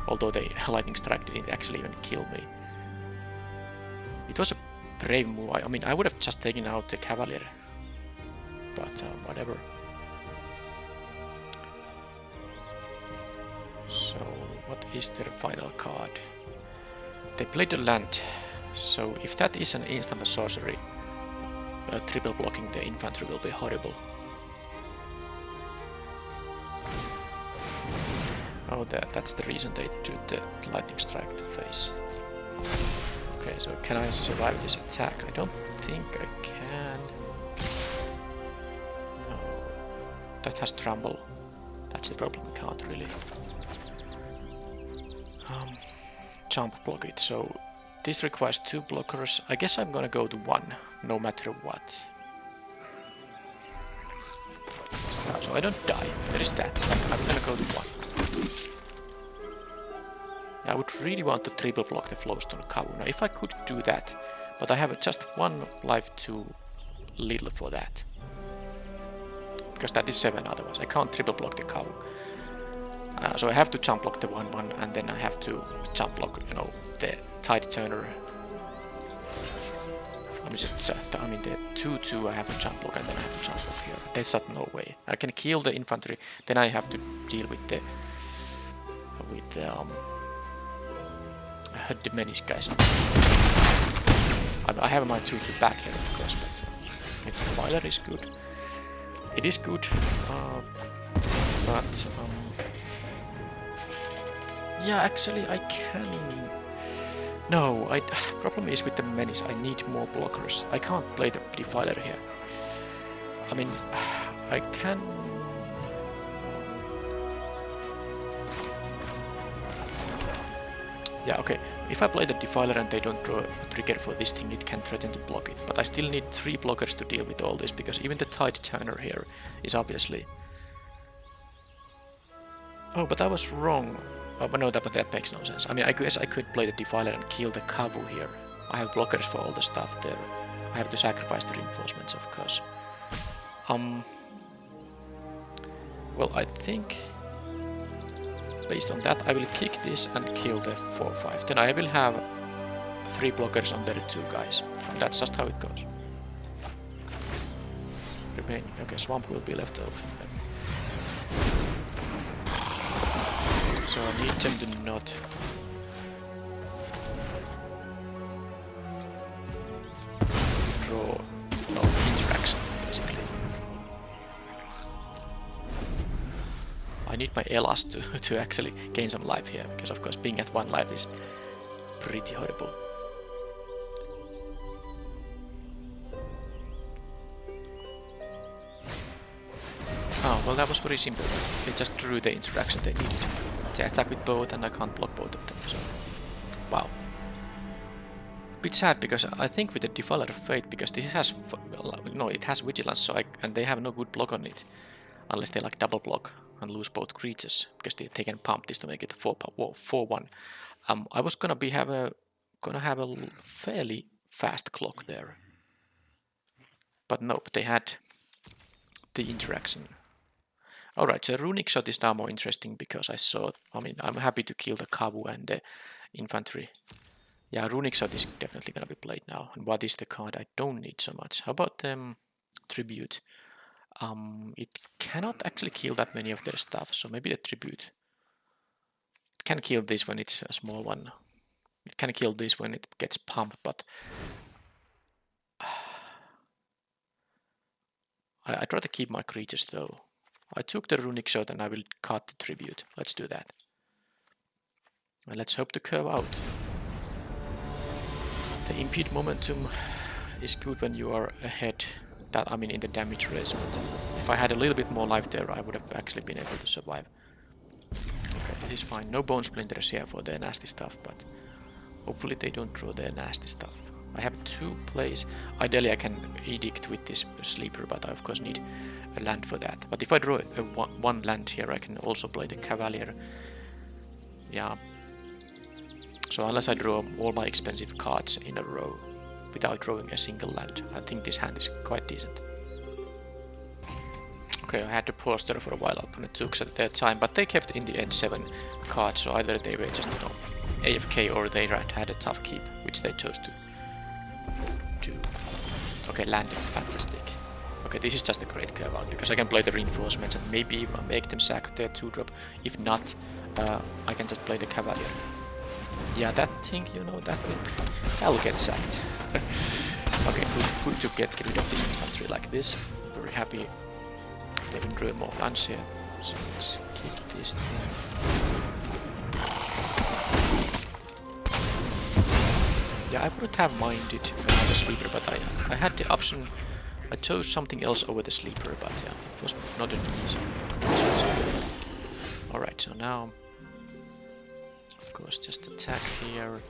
Although the lightning strike didn't actually even kill me. It was a brave move. I mean, I would have just taken out the Cavalier. But whatever. So, what is their final card? They played a land, so if that is an instant sorcery, triple blocking the infantry will be horrible. Oh, that's the reason they do the lightning strike to face. Okay, so can I survive this attack? I don't think I can. No, that has Trumble. That's the problem, I can't really. jump block it. So this requires 2 blockers. I guess I'm gonna go to 1, no matter what. So I don't die. There is that. I'm gonna go to 1. I would really want to triple block the Flowstone Kavu. Now if I could do that, but I have just 1 life too little for that. Because that is 7 otherwise. I can't triple block the Kavu. So I have to jump block the 1-1 and then I have to jump block, you know, the Tide Turner. I mean the 2-2 I have to jump block and then I have to jump block here. There's just no way. I can kill the infantry, then I have to deal with the Menace guys. I have my 2-2 back here of course, but if Filer is good. It is good, but yeah, actually I can. No, problem is with the Menace. I need more blockers. I can't play the Defiler here. I mean, I can. Yeah, okay. If I play the Defiler and they don't draw a trigger for this thing, it can threaten to block it. But I still need 3 blockers to deal with all this, because even the Tide Turner here is obviously... Oh, but I was wrong. Oh, but no, but that makes no sense. I mean, I guess I could play the Defiler and kill the Kavu here. I have blockers for all the stuff there. I have to sacrifice the reinforcements, of course. Well, I think... Based on that, I will kick this and kill the 4-5. Then I will have 3 blockers on the 2 guys. And that's just how it goes. Remaining. Okay, Swamp will be left over. So I need them to not... draw no interaction, basically. I need my Elas to actually gain some life here, because of course being at 1 life is pretty horrible. Oh, well that was very simple. They just drew the interaction they needed. They attack with both and I can't block both of them, so... Wow. A bit sad, because I think with the Defiler of Fate, because this has... No, it has Vigilance, so and they have no good block on it. Unless they like double block and lose both creatures, because they can pump this to make it a 4-1. I was gonna have a fairly fast clock there, but nope, they had the interaction. Alright, so Runic Shot is now more interesting because I mean, I'm happy to kill the Kavu and the infantry. Yeah, Runic Shot is definitely gonna be played now. And what is the card I don't need so much? How about Tribute? It cannot actually kill that many of their stuff, so maybe the Tribute. It can kill this when it's a small one. It can kill this when it gets pumped, but... I'd rather keep my creatures though. I took the Runic Shot and I will cut the Tribute. Let's do that. And let's hope to curve out. The impede momentum is good when you are ahead. That, I mean, in the damage race, but if I had a little bit more life there, I would have actually been able to survive. Okay, this is fine. No Bone Splinters here for their nasty stuff, but hopefully they don't draw their nasty stuff. I have 2 plays. Ideally I can Edict with this Sleeper, but I of course need a land for that. But if I draw one land here, I can also play the Cavalier. Yeah. So unless I draw all my expensive cards in a row, without drawing a single land, I think this hand is quite decent. Okay, I had to pause there for a while, and it took their time, but they kept in the end 7 cards, so either they were just, you know, AFK or they had a tough keep, which they chose to do. Okay, landing, fantastic. Okay, this is just a great curve out, because I can play the reinforcements and maybe make them sack their 2-drop. If not, I can just play the Cavalier. Yeah, that thing, you know, that'll get sacked. Okay, good to get rid of this infantry like this. Very happy. They can draw more lands here. So let's keep this thing. Yeah, I wouldn't have minded another Sleeper, but I had the option. I chose something else over the Sleeper, but yeah, it was not an easy choice. Alright, so now course, just attack here.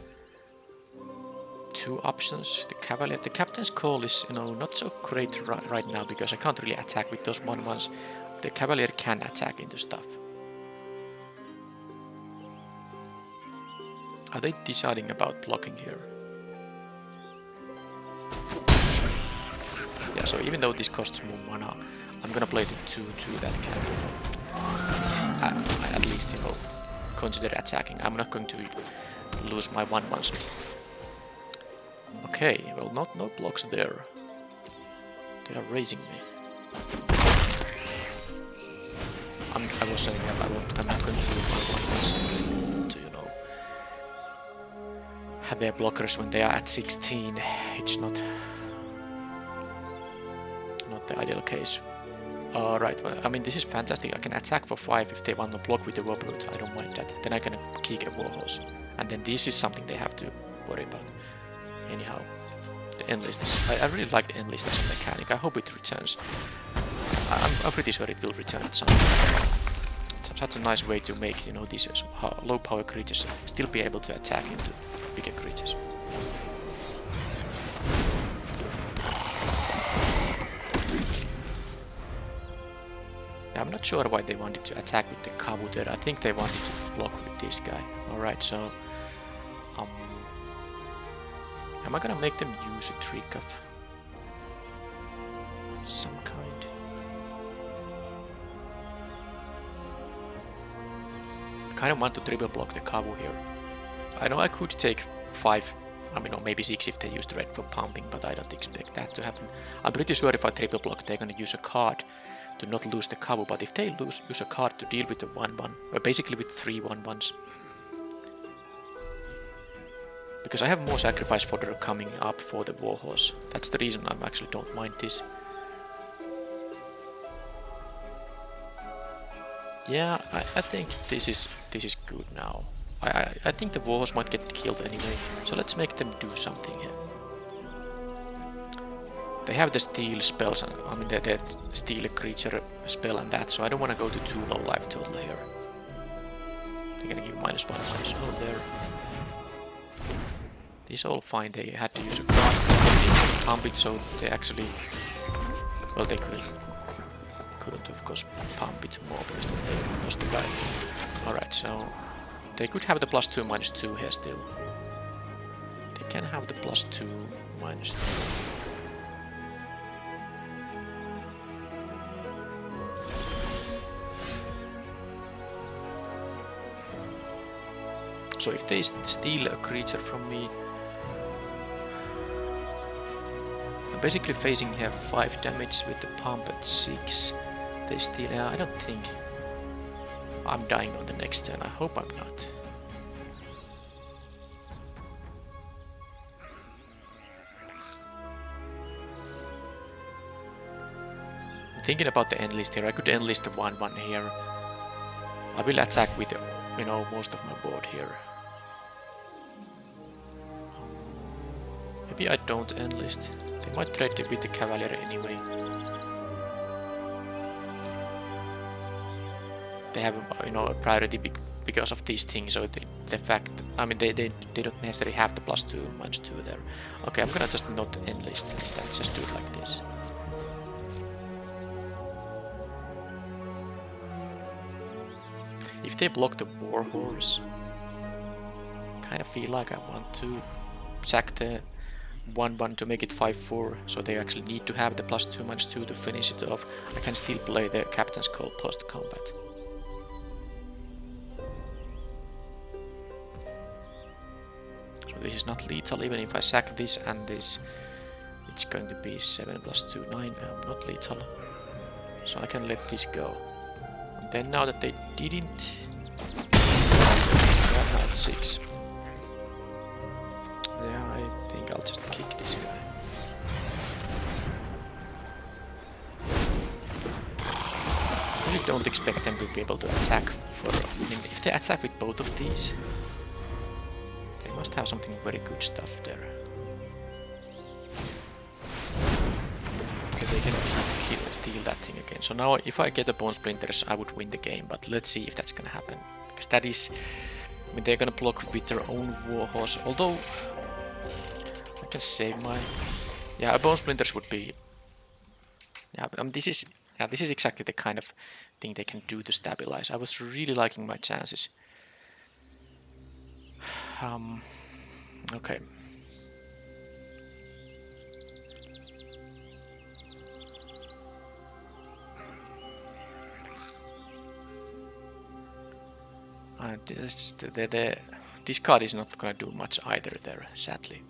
Two options. The Cavalier. The Captain's Call is, you know, not so great right now because I can't really attack with those 1/1s. The Cavalier can attack into stuff. Are they deciding about blocking here? Yeah, so even though this costs more mana, I'm gonna play the 2/2 that can at least, you know, consider attacking. I'm not going to lose my 1/1s. Okay, well, no blocks there. They are raising me. I was saying that I'm not going to lose my 1/1s to, you know, have their blockers when they are at 16. It's not the ideal case. Alright, well, I mean, this is fantastic. I can attack for 5 if they want to block with the Warbrute. I don't mind that. Then I can kick a Warhorse. And then this is something they have to worry about. Anyhow, the Enlist is... I really like the Enlist as a mechanic. I hope it returns. I'm pretty sure it will return at some point. Such a nice way to make, you know, these low power creatures still be able to attack into bigger creatures. I'm not sure why they wanted to attack with the Kavu there. I think they wanted to block with this guy. Alright, so... am I gonna make them use a trick of some kind? I kind of want to triple block the Kavu here. I know I could take 5, I mean, or maybe 6 if they use the red for pumping, but I don't expect that to happen. I'm pretty sure if I triple block, they're gonna use a card to not lose the Kavu, but if they use a card to deal with the 1/1, or basically with 3 1/1s. Because I have more sacrifice fodder coming up for the Warhorse. That's the reason I actually don't mind this. Yeah, I think this is good now. I think the Warhorse might get killed anyway, so let's make them do something here. They have the steal spells, and I mean the steal a creature spell and that, so I don't want to go to too low life total here. They're gonna give -1, -0 there. This is all fine, they had to use a card to pump it, so they actually... well, they couldn't of course pump it more because they lost the guy. Alright, so they could have the +2 -2 here still. They can have the +2 -2. So if they steal a creature from me, I'm basically facing here 5 damage with the pump at 6. They steal. I don't think I'm dying on the next turn. I hope I'm not. I'm thinking about the enlist here. I could enlist the 1/1 here. I will attack with, you know, most of my board here. Maybe I don't enlist. They might trade with the Cavalier anyway. They have, you know, a priority because of these things. So the fact, I mean, they don't necessarily have the +2 -2 there. Okay, I'm gonna just not enlist. Let's just do it like this. If they block the Warhorse, kind of feel like I want to sack the 1/1 to make it 5/4, so they actually need to have the +2 -2 to finish it off. I can still play the Captain's Call post-combat. So this is not lethal, even if I sack this and this, it's going to be 7 +2, 9, not lethal. So I can let this go. And then now that they didn't, yeah, now it's 6. Yeah, I think I'll just kick this guy. I really don't expect them to be able to attack for... I mean, if they attack with both of these, they must have something very good stuff there. Okay, they can steal that thing again. So now if I get the Bone Splinters, I would win the game, but let's see if that's gonna happen. Because that is... I mean, they're gonna block with their own warhorse, although I can save my... Yeah, a bone splinters would be... Yeah, this is exactly the kind of thing they can do to stabilize. I was really liking my chances. Okay. The discard is not gonna do much either there, sadly.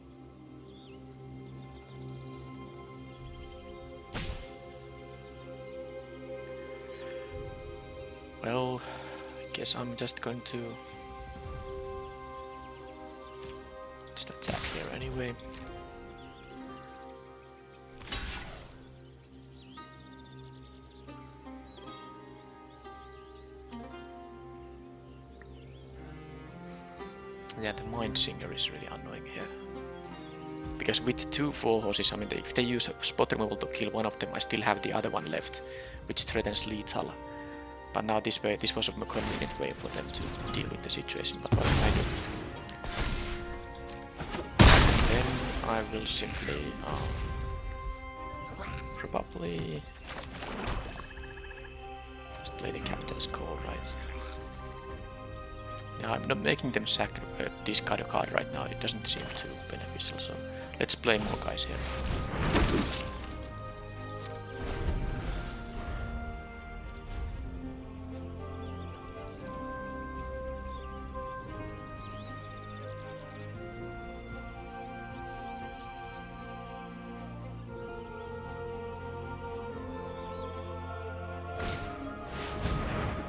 Well, I guess I'm just going to just attack here anyway. Yeah, the Mind Singer is really annoying here. Because with 2 4 horses, I mean, if they use spot removal to kill one of them, I still have the other one left, which threatens lethal. But now this was a more convenient way for them to deal with the situation, but what can I do? Then I will simply probably just play the Captain's Call, right? Yeah, I'm not making them discard a card right now, it doesn't seem too beneficial, so let's play more guys here.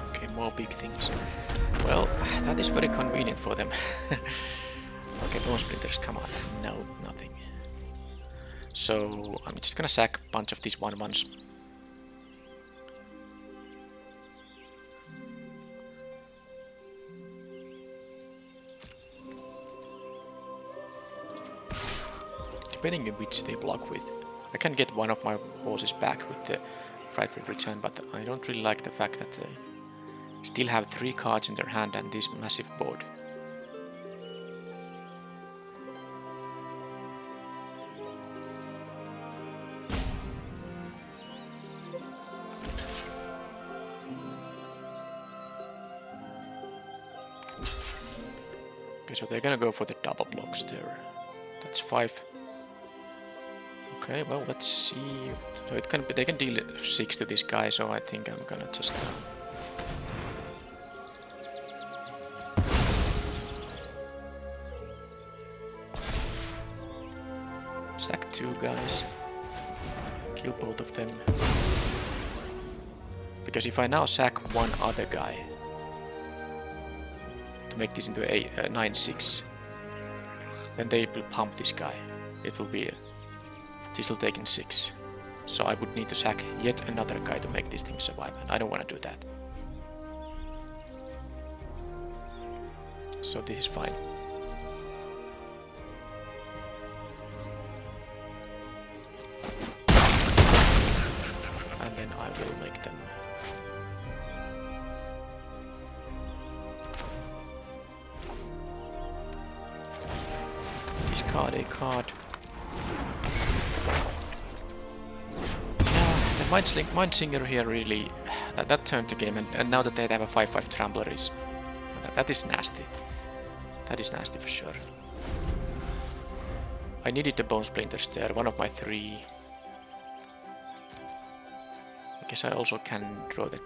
Okay, more big things. Well, that is very convenient for them. Okay, bone splinters, come on. No, nothing. So I'm just gonna sack a bunch of these 1/1s. Depending on which they block with. I can get one of my horses back with the Frightful Return, but I don't really like the fact that they still have 3 cards in their hand and this massive board. Okay, so they're gonna go for the double blocks there. That's 5. Okay, well, let's see. So it can be, they can deal 6 to this guy, so I think I'm gonna just sack 2 guys, kill both of them. Because if I now sack one other guy to make this into a 9/6, then they will pump this guy. It will be this will take in 6. So I would need to sack yet another guy to make this thing survive, and I don't want to do that. So this is fine. And then I will make them discard a card. Mind Singer here really that turned the game, and now that they have a 5/5 Trampler is that is nasty. That is nasty for sure. I needed the Bone Splinters there, one of my 3. I guess I also can draw the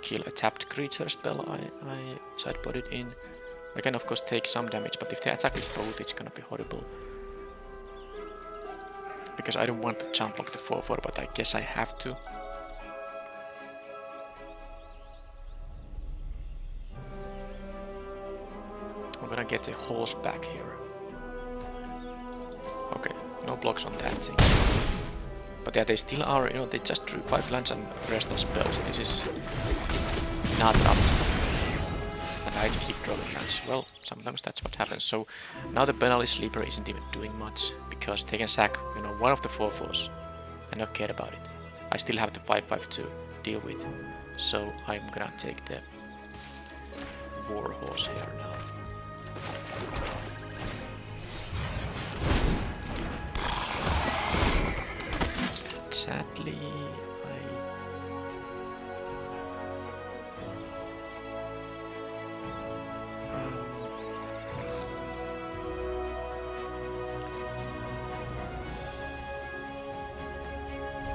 kill a tapped creature spell I sideboarded in. I can of course take some damage, but if they attack with both, it's gonna be horrible. Because I don't want to jump block the 4/4, but I guess I have to. I'm gonna get a horse back here. Okay, no blocks on that thing. But yeah, they still are, you know, they just drew 5 lands and rest of spells. This is not up. And I keep drawing lands. Well, sometimes that's what happens. So now the penalty sleeper isn't even doing much, because they can sack, you know, one of the 4/4s and not care about it. I still have the 5/5 to deal with. So I'm gonna take the Warhorse here now. sadly,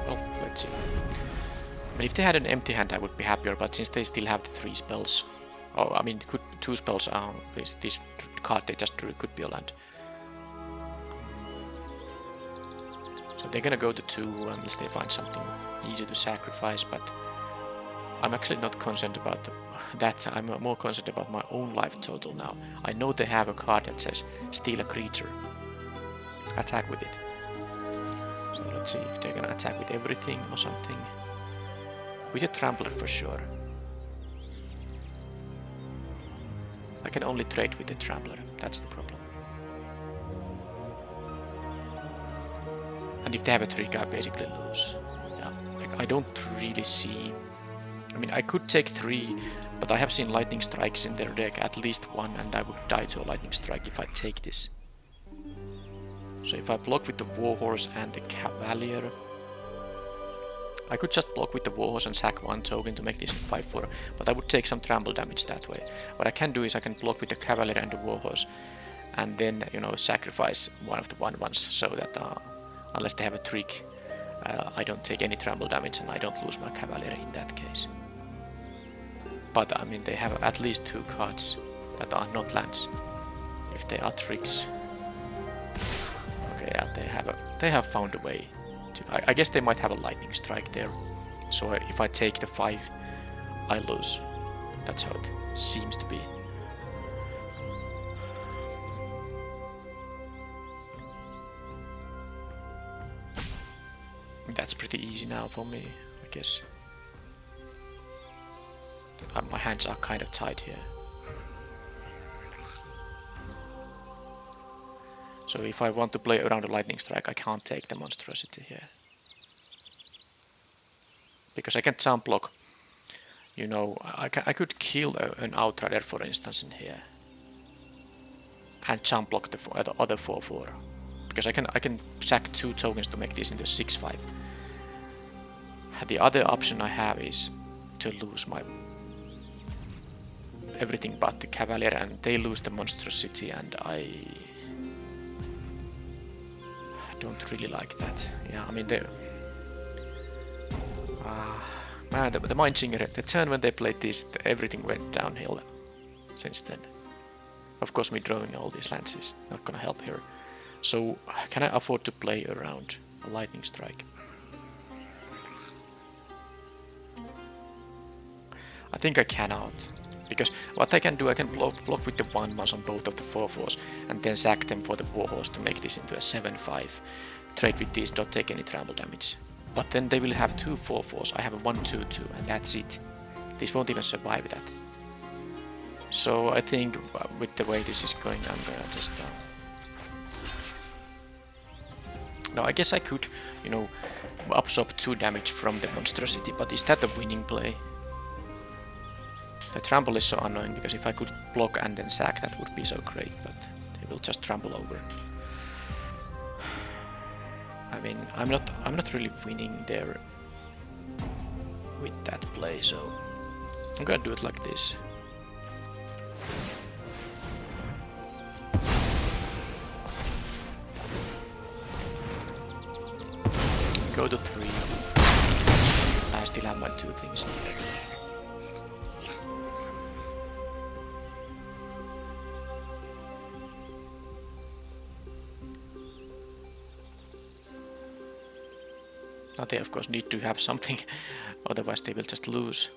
well, let's see. I mean, if they had an empty hand, I would be happier, but since they still have the 3 spells, oh, I mean, 2 spells, this card they just drew could be a land. So they're gonna go to 2 unless they find something easy to sacrifice, but I'm actually not concerned about that. I'm more concerned about my own life total now. I know they have a card that says steal a creature. Attack with it. So let's see if they're gonna attack with everything or something. With a trampler for sure. I can only trade with the trampler, that's the problem. And if they have a trick, I basically lose. Yeah, like, I don't really see... I mean, I could take 3, but I have seen lightning strikes in their deck, at least 1, and I would die to a lightning strike if I take this. So if I block with the Warhorse and the Cavalier, I could just block with the Warhorse and sack 1 token to make this 5-4, but I would take some trample damage that way. What I can do is I can block with the Cavalier and the Warhorse, and then, you know, sacrifice one of the 1/1s so that unless they have a trick, I don't take any trample damage and I don't lose my Cavalier in that case. But I mean, they have at least 2 cards that are not lands. If they are tricks, okay, yeah, they have found a way. I guess they might have a lightning strike there. So if I take the 5, I lose. That's how it seems to be. That's pretty easy now for me, I guess. My hands are kind of tied here. So if I want to play around a lightning strike, I can't take the monstrosity here. Because I can jump block. You know, I could kill an Outrider, for instance, in here. And jump block the other 4/4. Because I can sack 2 tokens to make this into 6/5. The other option I have is to lose my everything but the Cavalier, and they lose the monstrosity, and I don't really like that. Yeah, I mean, man, the Mindsinger, the turn when they played this, everything went downhill since then. Of course, me drawing all these lands is not gonna help here. So, can I afford to play around a lightning strike? I think I cannot. Because what I can do, I can block with the 1/1s on both of the 4/4s and then sack them for the Warhorse to make this into a 7/5. Trade with these, don't take any trample damage. But then they will have 2 4/4s. I have a 1/2/2 and that's it. This won't even survive that. So I think with the way this is going, I'm gonna just... No, I guess I could, you know, absorb 2 damage from the monstrosity, but is that a winning play? The trample is so annoying, because if I could block and then sack, that would be so great, but they will just trample over. I mean, I'm not really winning there with that play, so I'm gonna do it like this. Go to 3. I still have my 2 things here. Now they of course need to have something, otherwise they will just lose.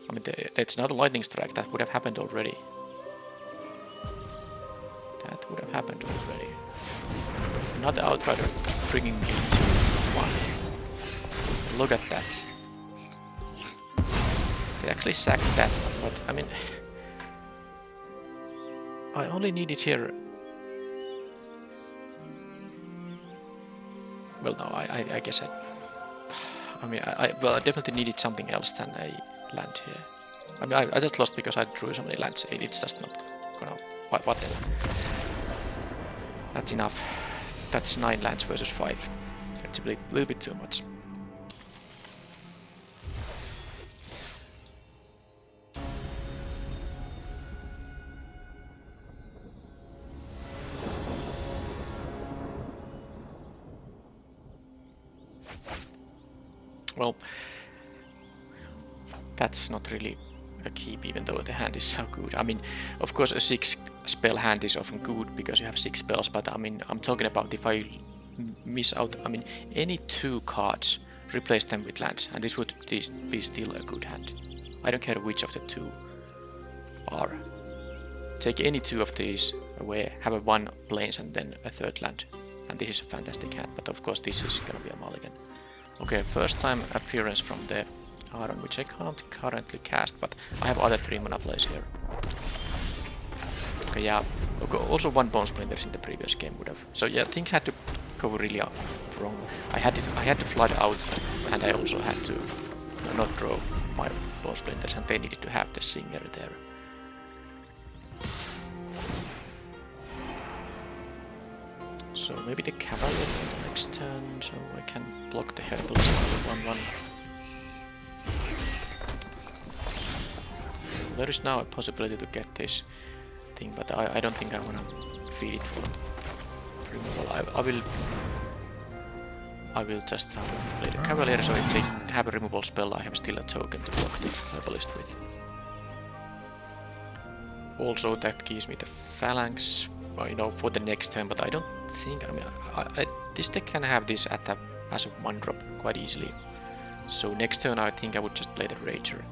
I mean, that's not a lightning strike, that would have happened already. That would have happened already. Another Outrider bringing me to 1. Look at that. They actually sacked that one, but I mean... I only needed here... Well, no, I guess I mean, I definitely needed something else than a land here. I mean, I just lost because I drew so many lands. It's just not gonna... Whatever. That's enough. That's 9 lands versus 5. It's a little bit too much. Well, that's not really a keep, even though the hand is so good. I mean, of course, a 6 spell hand is often good because you have 6 spells, but I mean, I'm talking about if I miss out, I mean, any 2 cards, replace them with lands, and this would be still a good hand. I don't care which of the 2 are. Take any 2 of these away, have a 1 plains and then a 3rd land, and this is a fantastic hand, but of course this is gonna be a mulligan. Okay, first time appearance from the Aaron, which I can't currently cast, but I have other 3 mana plays here. Okay, yeah. Okay, also 1 Bone Splinters in the previous game would have. So yeah, things had to go really wrong. I had to flood out, and I also had to not draw my Bone Splinters, and they needed to have the Singer there. So maybe the Cavalier on the next turn, so I can block the Herbalist with 1/1. There is now a possibility to get this thing, but I don't think I wanna feed it for removal. I will just play the Cavalier, so if they have a removal spell, I have still a token to block the Herbalist with. Also, that gives me the Phalanx, you know, for the next turn, but I don't think, I mean, this deck can have this as a 1-drop quite easily. So next turn I think I would just play the Rager.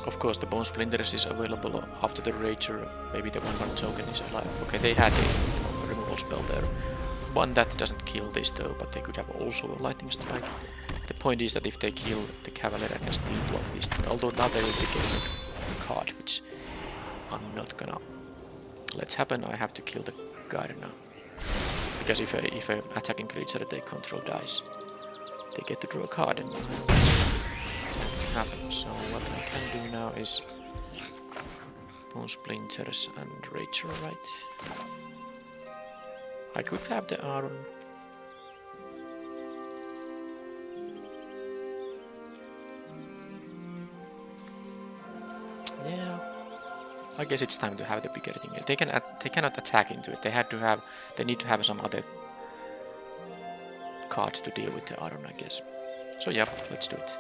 Of course, the Bone Splinters is available after the Rager. Maybe the 1/1 token is alive. Okay, they had a removal spell there. One that doesn't kill this though, but they could have also a Lightning Strike. The point is that if they kill the Cavalier, I can still block this thing. Although now they will be getting a card, which I'm not gonna let happen. I have to kill the guard now. Because if a attacking creature they control dies, they get to draw a card and happen. So what I can do now is Bone Splinters and Rager, right? I could have the Aaron. Yeah, I guess it's time to have the bigger thing. They cannot attack into it. They need to have some other card to deal with the Aaron, I guess. So yeah, let's do it.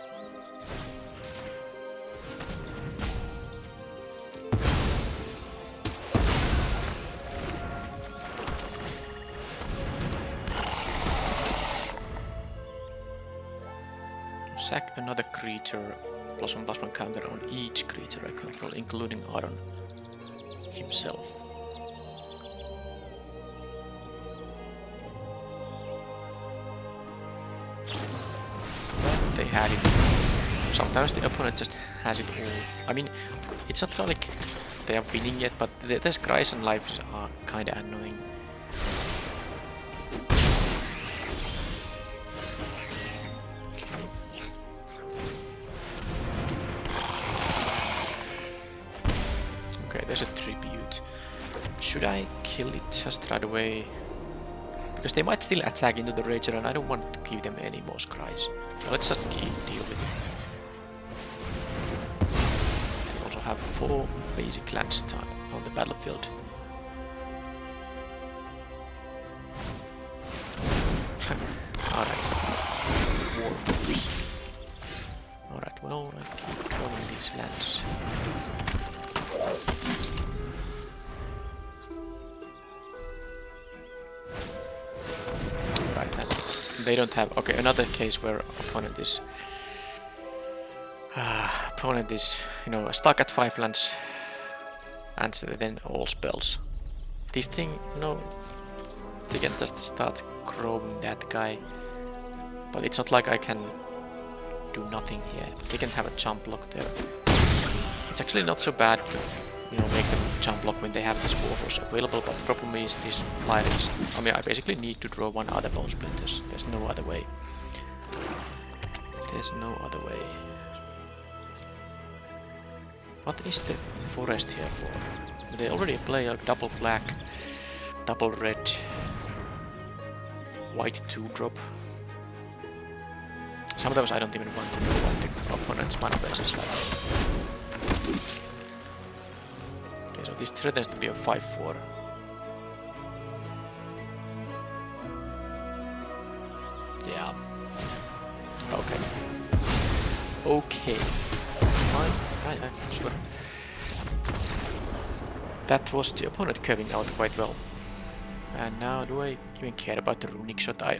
Sack another creature, +1/+1 counter on each creature I control, including Aaron himself. They had it. Sometimes the opponent just has it all. I mean, it's not like they are winning yet, but the scries and lives are kinda annoying. There's a tribute. Should I kill it just right away? Because they might still attack into the Rager and I don't want to give them any more scries. So let's just deal with it. We also have 4 basic lands on the battlefield. Alright. Alright, well, I keep drawing these lands. They don't have. Okay, another case where opponent is, you know, stuck at 5 lands and then all spells. This thing, you know, they can just start growing that guy, but it's not like I can do nothing here. They can have a jump block there. It's actually not so bad to, you know, make them jump block when they have this Warhorse available, but the problem is this flyer is, I mean, I basically need to draw 1 other Bone Splinters. There's no other way. There's no other way. What is the forest here for? They already play a double black, double red. white 2-drop. Sometimes I don't even want to know what the opponent's mana base is like. Okay, so this threatens to be a 5-4. Yeah. Okay. Okay. Fine, sure. That was the opponent curving out quite well. And now, do I even care about the runic shot? I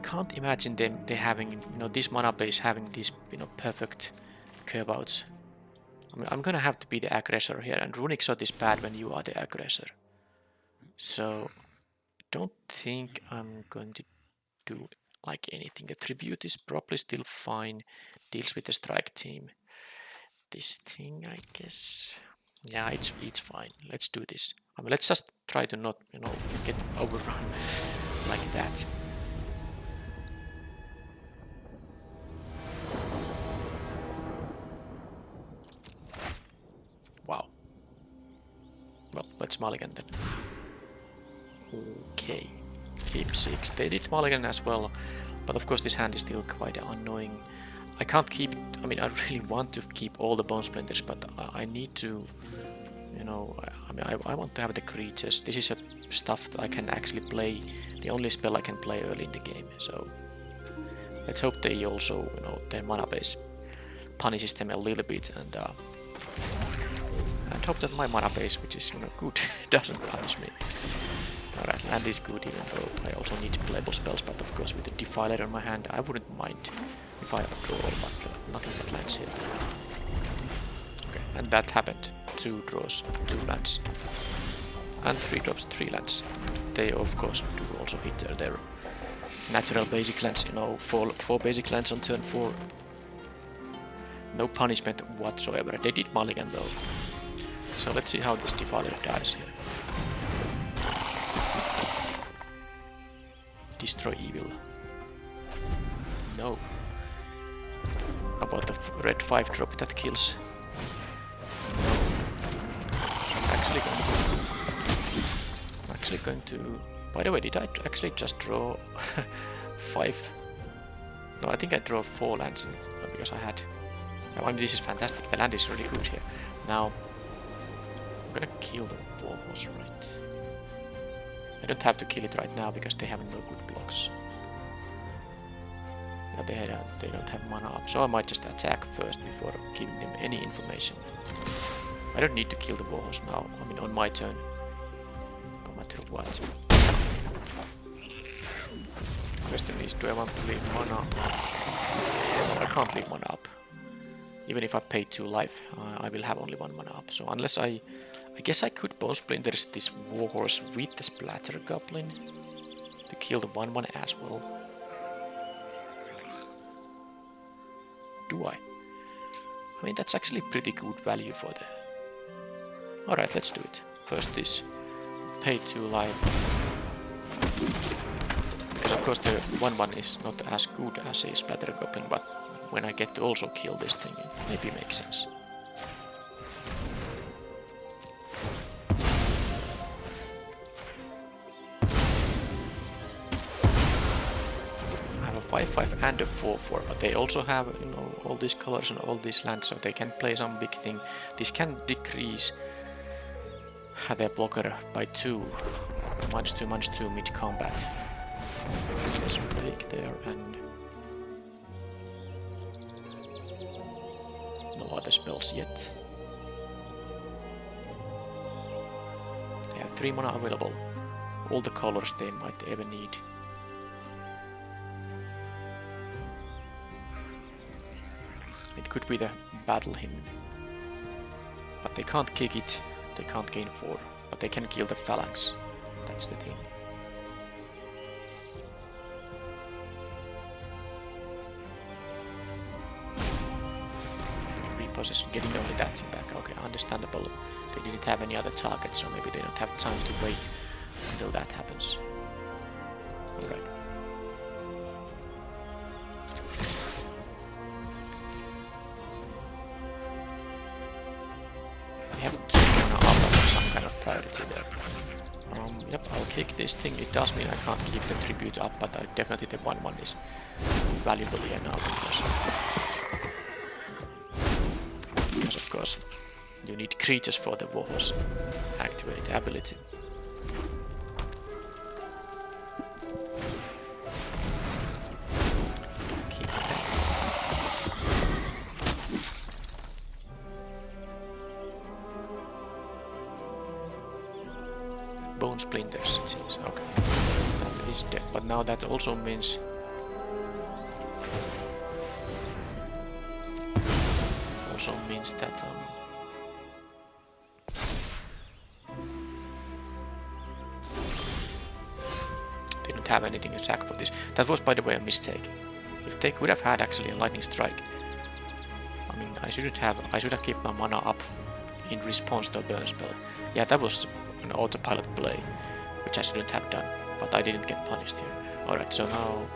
can't imagine they having, this mana base having these, perfect curve outs. I mean, I'm gonna have to be the aggressor here, and runic shot is bad when you are the aggressor. So, don't think I'm going to do like anything. The tribute is probably still fine. Deals with the strike team. This thing, I guess. Yeah, it's fine. Let's do this. I mean, let's just try to not, get overrun like that. Wow. Well, let's mulligan then. Okay. Keep 6. They did mulligan as well, but of course this hand is still quite annoying. I can't keep, I mean, I really want to keep all the bone splinters, but I need to, I want to have the creatures. This is a stuff that I can actually play, the only spell I can play early in the game, so let's hope they also, their mana base punishes them a little bit, and hope that my mana base, which is, good, doesn't punish me. Alright, land is good, even though I also need playable spells, but of course with the Defiler in my hand, I wouldn't mind if I draw, but nothing that lands here. Okay, and that happened. 2 draws, 2 lands. And 3 drops, 3 lands. They of course do also hit their natural basic lands, 4 basic lands on turn 4. No punishment whatsoever. They did mulligan though. So let's see how this Defiler dies here. Destroy evil. No. How about the red 5-drop that kills? No. I'm actually going to... By the way, did I actually just draw 5? No, I think I drew 4 lands because I had... I mean, this is fantastic. The land is really good here. Now, I'm gonna kill the Warhorse, right? I don't have to kill it right now because they have no good blocks. Yeah, they don't have mana up, so I might just attack first before giving them any information. I don't need to kill the Warhorse now, I mean on my turn. No matter what. The question is, do I want to leave mana up? No, I can't leave mana up. Even if I pay 2 life, I will have only 1 mana up. So unless I guess I could Bone Splinters this Warhorse with the Splatter Goblin to kill the 1/1 as well. Do I? I mean, that's actually pretty good value for the... Alright, let's do it. First this. Pay 2 life. Because of course the 1/1 is not as good as a Splatter Goblin, but when I get to also kill this thing, it maybe makes sense. I have a 5/5 and a 4/4, but they also have, all these colors and all these lands, so they can play some big thing. This can decrease their blocker by 2. -2/-2 mid-combat. There's a break there, and no other spells yet. They have 3 mana available. All the colors they might ever need. It could be the Battle Hymn. But they can't kick it, they can't gain 4. But they can kill the Phalanx. That's the thing. Repossession, getting only that thing back. Okay, understandable. They didn't have any other targets, so maybe they don't have time to wait until that happens. Alright. They have 2 mana up and some kind of priority there. Yep, I'll kick this thing. It does mean I can't keep the tribute up, but definitely the 1/1 is valuable here now because of course you need creatures for the Warhorse activated ability. Keep that. Bone splinters, it seems. Okay. That is dead. But now that also means that they don't have anything to sack for this. That was, by the way, a mistake. If they could have had actually a lightning strike, I mean, I should have kept my mana up in response to a burn spell. Yeah, that was an autopilot play, which I shouldn't have done, but I didn't get punished here. Alright, so now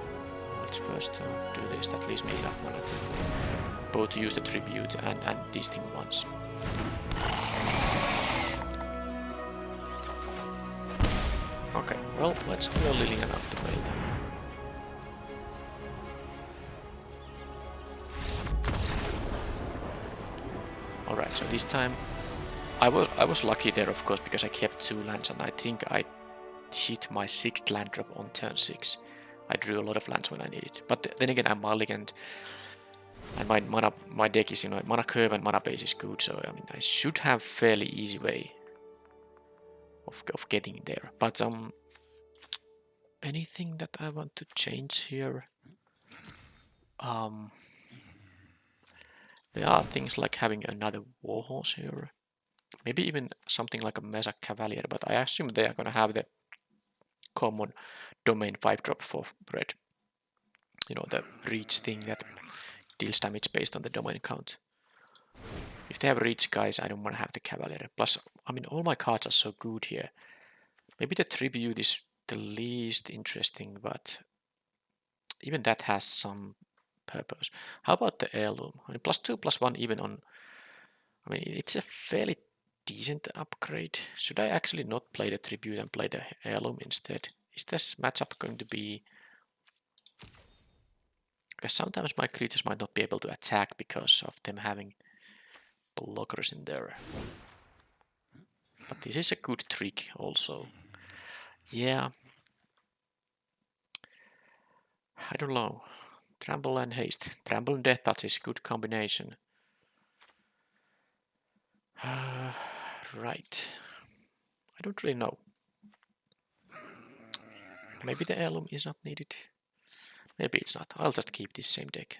let's first do this. That leaves me enough mana to both use the tribute and these thing once. Okay, well, let's do a Lillian up the way then. Alright, so this time I was lucky there, of course, because I kept 2 lands, and I think I hit my 6th land drop on turn 6. I drew a lot of lands when I needed. But then again, I'm mulliganed, and my deck is, mana curve and mana base is good, so I mean, I should have fairly easy way of getting there. But anything that I want to change here? There are things like having another Warhorse here. Maybe even something like a Mesa Cavalier, but I assume they are gonna have the common domain 5-drop for red. The reach thing that deals damage based on the domain count. If they have reach, guys, I don't want to have the Cavalier. Plus, I mean, all my cards are so good here. Maybe the tribute is the least interesting, but even that has some purpose. How about the heirloom? I mean, +2, +1 even on... I mean, it's a fairly decent upgrade. Should I actually not play the tribute and play the heirloom instead? Is this matchup going to be... Because sometimes my creatures might not be able to attack because of them having blockers in there. But this is a good trick also. Yeah. I don't know. Trample and haste. Trample and death touch is a good combination. Right. I don't really know. Maybe the heirloom is not needed. Maybe it's not. I'll just keep this same deck.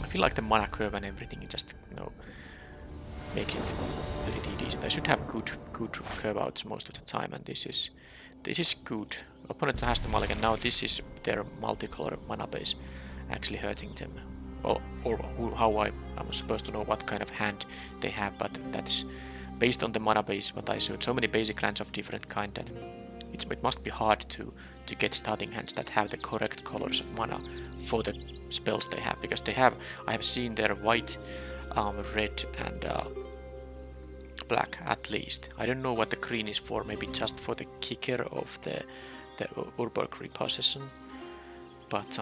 I feel like the mana curve and everything just, makes it pretty decent. I should have good curve outs most of the time, and this is good. Opponent has the mulligan. Now this is their multicolor mana base actually hurting them. Or how I'm supposed to know what kind of hand they have, but that's based on the mana base what I showed. So many basic lands of different kind that it must be hard to get starting hands that have the correct colors of mana for the spells they have, because I have seen their white, red and black at least. I don't know what the green is for, maybe just for the kicker of the Urborg repossession. But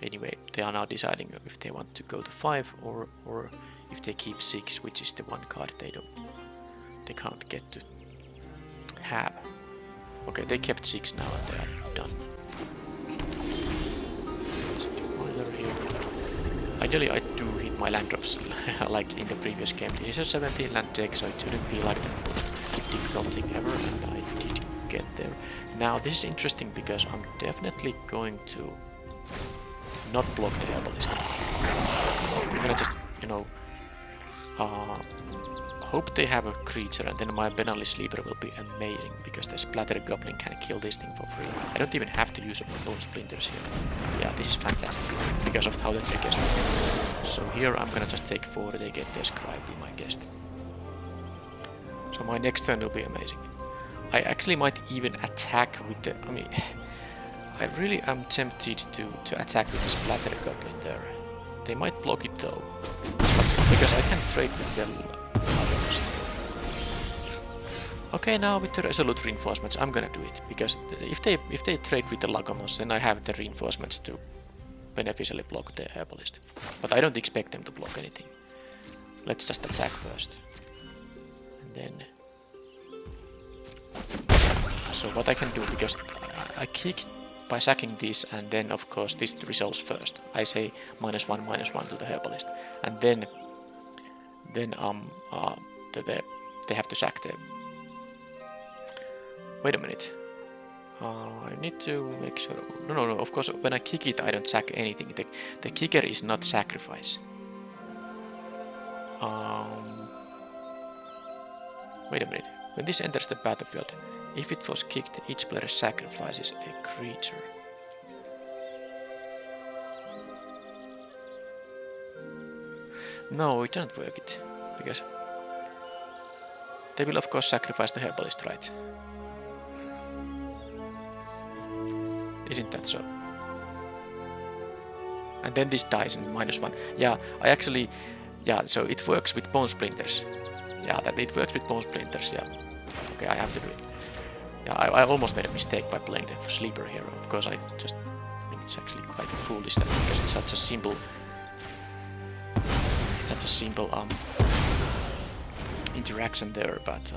anyway, they are now deciding if they want to go to 5 or if they keep 6, which is the one card they can't get to have. Okay, they kept 6 now and they are done. Here. Ideally, I do hit my land drops like in the previous game. This is a 17 land deck, so it shouldn't be like the most difficult thing ever, and I did get there. Now, this is interesting because I'm definitely going to not block the herbalist. I'm gonna just, hope they have a creature, and then my Benali Sleeper will be amazing, because the Splatter Goblin can kill this thing for free. I don't even have to use my Bone Splinters here. Yeah, this is fantastic, because of how the triggers work. So here I'm gonna just take 4, they get their Scribe, be my guest. So my next turn will be amazing. I actually might even attack with the... I mean, I really am tempted to attack with the Splatter Goblin there. They might block it though, but because I can trade with them. Okay, now with the resolute reinforcements, I'm gonna do it because if they trade with the Lagomos, then I have the reinforcements to beneficially block the herbalist. But I don't expect them to block anything. Let's just attack first, and then. So what I can do, because I kick by sacking this, and then of course this resolves first. I say -1/-1 to the herbalist, and then they have to sack the. Wait a minute. I need to make sure. No. Of course, when I kick it, I don't sack anything. The kicker is not sacrifice. Wait a minute. When this enters the battlefield, if it was kicked, each player sacrifices a creature. No, it doesn't work it, because they will of course sacrifice the herbalist, right? Isn't that so? And then this dies in -1. Yeah, I actually... Yeah, so it works with bone splinters. Yeah, that it works with bone splinters, yeah. Okay, I have to do it. Yeah, I almost made a mistake by playing the sleeper hero. Of course, I just... I mean, it's actually quite foolish that because it's such a simple... interaction there, but...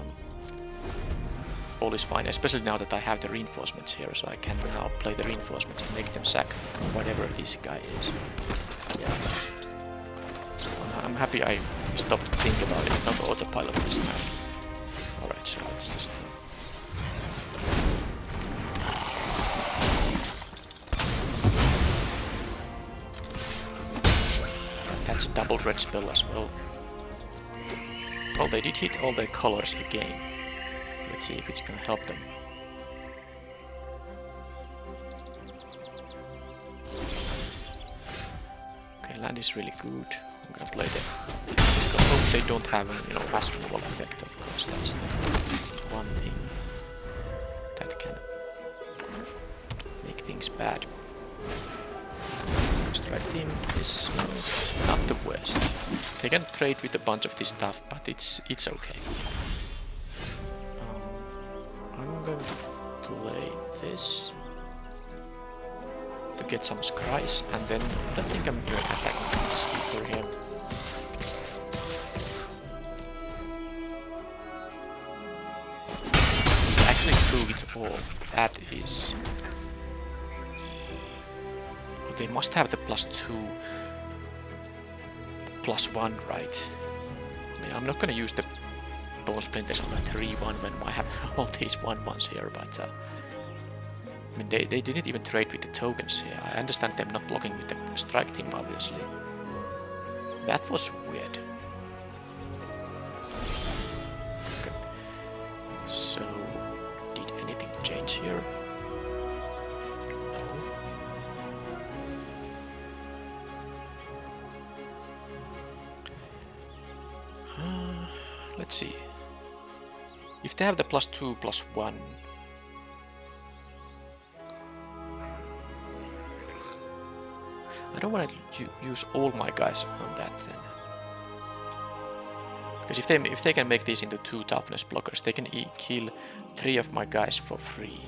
all is fine, especially now that I have the reinforcements here, so I can now play the reinforcements and make them sack whatever this guy is. Yeah. I'm happy I stopped to think about it, not autopilot this time. Alright, so let's just... That's a double red spell as well. Oh, they did hit all their colors again. Let's see if it's gonna help them. Okay, land is really good. I'm gonna play them. I hope they don't have a mass removal effect, of course. That's the one thing that can make things bad. Strike team is not the worst. They can trade with a bunch of this stuff, but it's okay. I'm going to play this to get some scries, and then I don't think I'm going to attack this either here. Actually, through it all, that is... They must have the +2, +1, right? I mean, I'm not going to use the bone splinters on the 3-1 when I have all these 1-1s here, but I mean, they didn't even trade with the tokens here. I understand them not blocking with the strike team, obviously. That was weird. Okay. So, did anything change here? Let's see. If they have the +2, +1... I don't want to use all my guys on that then. Because if they can make these into 2 toughness blockers, they can kill 3 of my guys for free.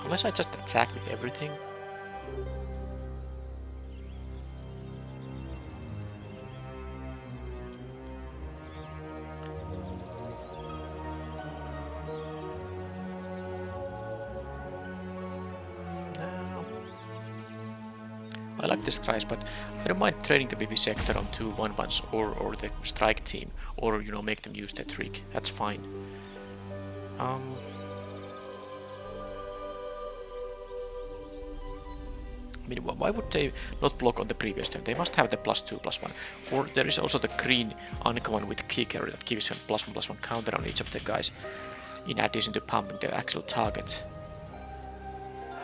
Unless I just attack with everything. I like the scries, but I don't mind trading the Vivisector on 2 1-1s or the strike team, or make them use their trick. That's fine. I mean, why would they not block on the previous turn? They must have the +2, +1. Or there is also the green uncommon with kicker that gives a +1/+1 counter on each of the guys, in addition to pumping the actual target.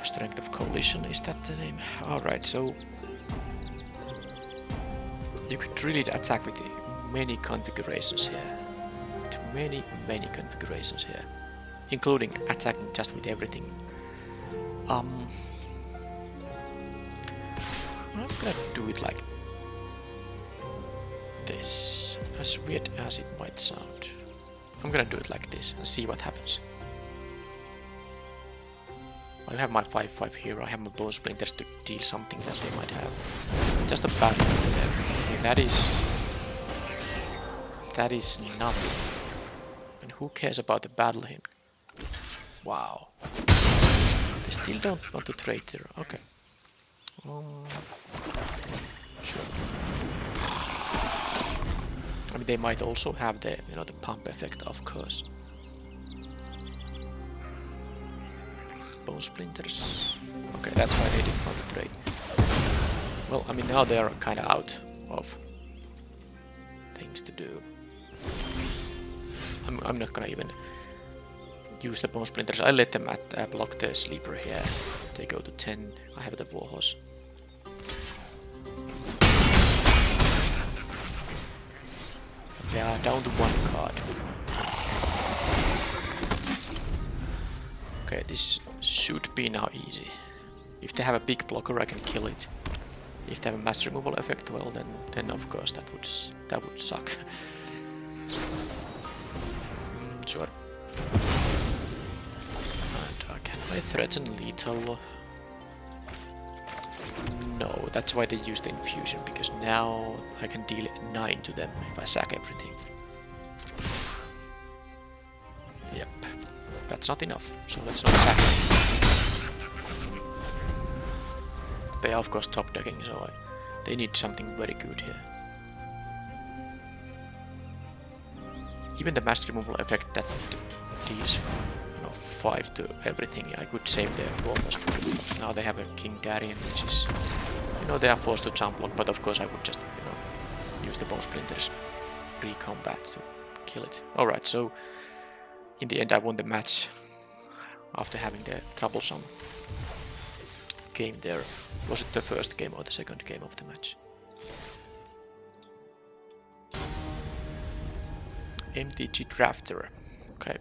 Strength of Coalition, is that the name? Alright, so you could really attack with many configurations here. With many configurations here. Including attacking just with everything. I'm gonna do it like as weird as it might sound. I'm gonna do it like this and see what happens. I have my 5-5 here, I have my bone splinters to deal something that they might have. Just a bad one there. Okay, that is nothing. And who cares about the battle hymn? Wow. They still don't want to trade there. Okay. Sure. I mean, they might also have the, you know, the pump effect, of course. Bone splinters. Okay, that's why they didn't want to trade. Well, I mean, now they are kind of out of things to do. I'm not gonna even use the bone splinters. I let them block the sleeper here. They go to 10. I have the warhorse. They are down to 1 card. Okay, this should be now easy. If they have a big blocker, I can kill it. If they have a mass removal effect, well, then of course that would suck. Sure. And can I threaten lethal? No, that's why they use the infusion, because now I can deal 9 to them if I sack everything. Yep, that's not enough, so let's not sack it. They are of course top decking, so they need something very good here. Even the mass removal effect that deals, you know, 5 to everything, I could save their almost. Now they have a King Darien, which is, you know, they are forced to jump block, but of course I would just, you know, use the bone splinters pre-combat to kill it. Alright, so in the end I won the match after having the troublesome game there. Was it the first game or the second game of the match? MTG Drafter. Okay.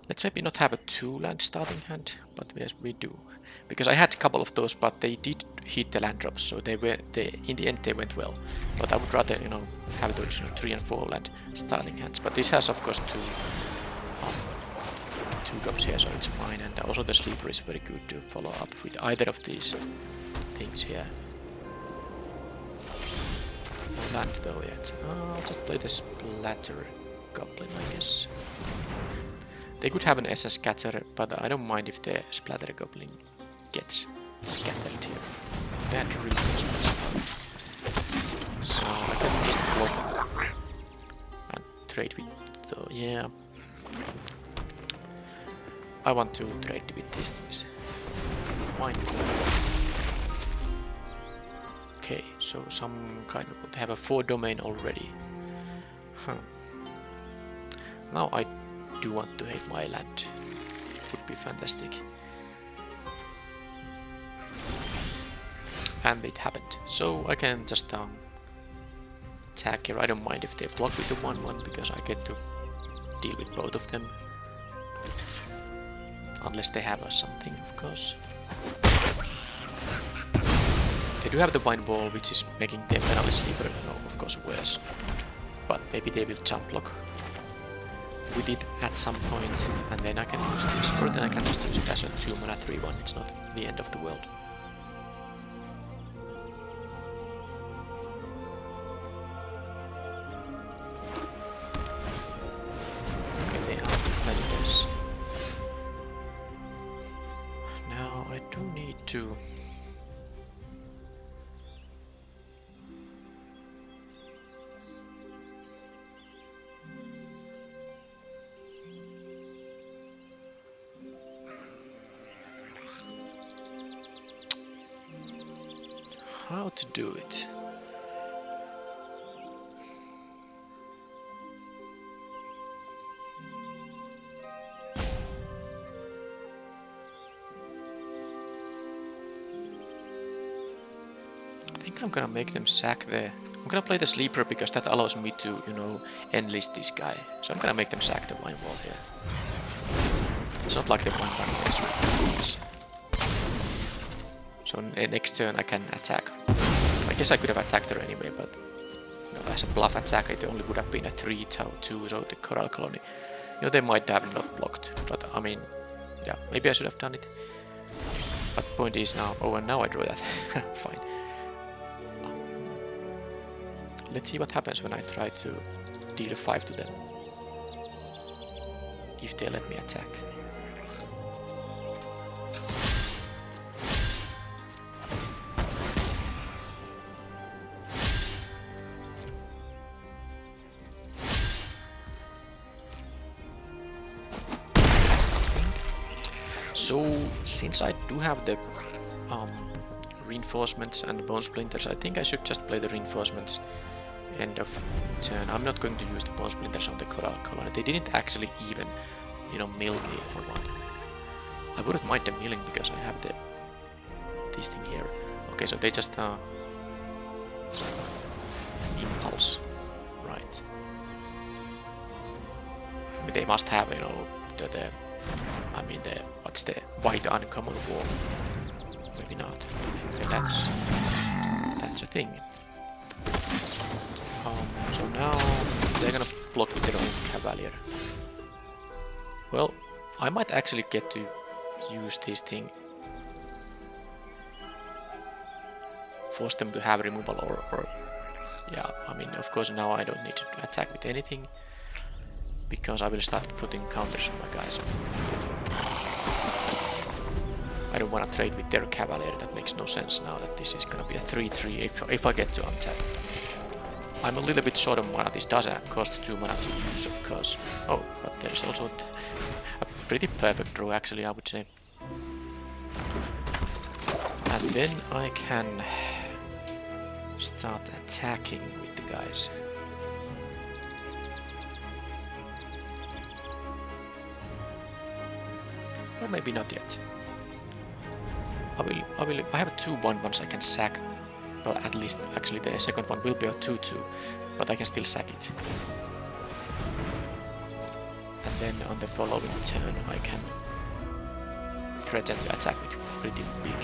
Let's maybe not have a 2-land starting hand, but yes, we do. Because I had a couple of those, but they did hit the land drops, so in the end they went well. But I would rather, you know, have those, you know, 3 and 4 land starting hands. But this has of course 2 drops here, so it's fine. And also the sleeper is very good to follow up with either of these things here. No land though yet. I'll just play the Splatter Goblin, I guess. They could have an SS Scatter, but I don't mind if the Splatter Goblin gets scattered here. They had reinforcements. So I can just block and trade with the, yeah. I want to trade with these things. Why not? Okay, so some kind of, they have a 4 domain already. Huh. Now I do want to hate my land. Would be fantastic. And it happened. So I can just attack here. I don't mind if they block with the 1-1 because I get to deal with both of them. Unless they have something, of course. They do have the Bind Wall, which is making the penalty sleeper, no, of course, worse. But maybe they will jump block with it at some point, and then I can use this. Or then I can just use it as a 2-mana 3-1. It's not the end of the world. Okay, they have Predators. Now I do need to... how to do it. I think I'm gonna make them sack the... I'm gonna play the sleeper because that allows me to, you know, enlist this guy. So I'm gonna make them sack the Wine Wall here. It's not like the Wine Wall is. So next turn I can attack. I guess I could have attacked her anyway, but you know, as a bluff attack, it only would have been a 3-2, so the Coral Colony, you know, they might have not blocked. But I mean, yeah, maybe I should have done it. But point is now, oh, and now I draw that. Fine. Let's see what happens when I try to deal 5 to them. If they let me attack. So, since I do have the reinforcements and the bone splinters, I think I should just play the reinforcements end of turn. I'm not going to use the bone splinters on the Coral Colony. They didn't actually even, you know, mill me for one. I wouldn't mind them milling because I have this thing here. Okay, so they just impulse, right? I mean, they must have, you know, the what's the white uncommon wall? Maybe not. Okay, that's a thing. So now they're gonna block with their own Cavalier. Well, I might actually get to use this thing. Force them to have removal or yeah, I mean, of course now I don't need to attack with anything because I will start putting counters on my guys. I don't want to trade with their Cavalier, that makes no sense now that this is gonna be a 3-3 if I get to untap. I'm a little bit short of mana. This does cost 2 mana to use, of course. Oh, but there's also a pretty perfect draw, actually, I would say. And then I can start attacking with the guys. Or maybe not yet. I have 2 1-1s I can sack. Well, at least, actually, the second one will be a 2-2, but I can still sack it. And then on the following turn, I can threaten to attack with pretty big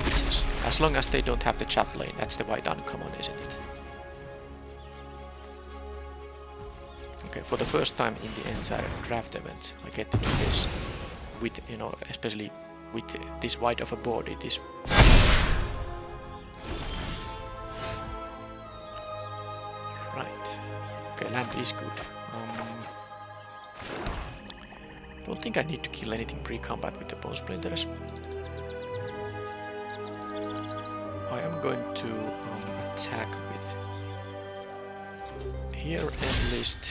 creatures. As long as they don't have the chaplain, that's the white uncommon, isn't it? Okay, for the first time in the entire draft event, I get to do this with, you know, especially with this wide of a board. It is land is good. Don't think I need to kill anything pre-combat with the bone splinters. I am going to attack with here enlist,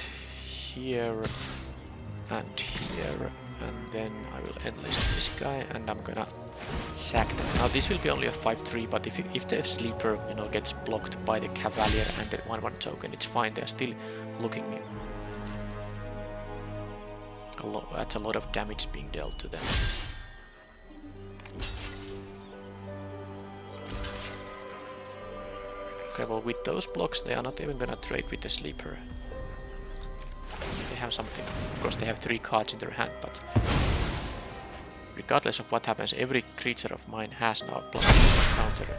here and here, and then I will enlist this guy and I'm gonna sack them. Now this will be only a 5-3, but if the sleeper, you know, gets blocked by the Cavalier and the 1-1 token, it's fine. They're still looking at a lot of damage being dealt to them. Okay, well, with those blocks they are not even gonna trade with the sleeper. They have something. Of course they have 3 cards in their hand, but regardless of what happens, every creature of mine has now a +1 counter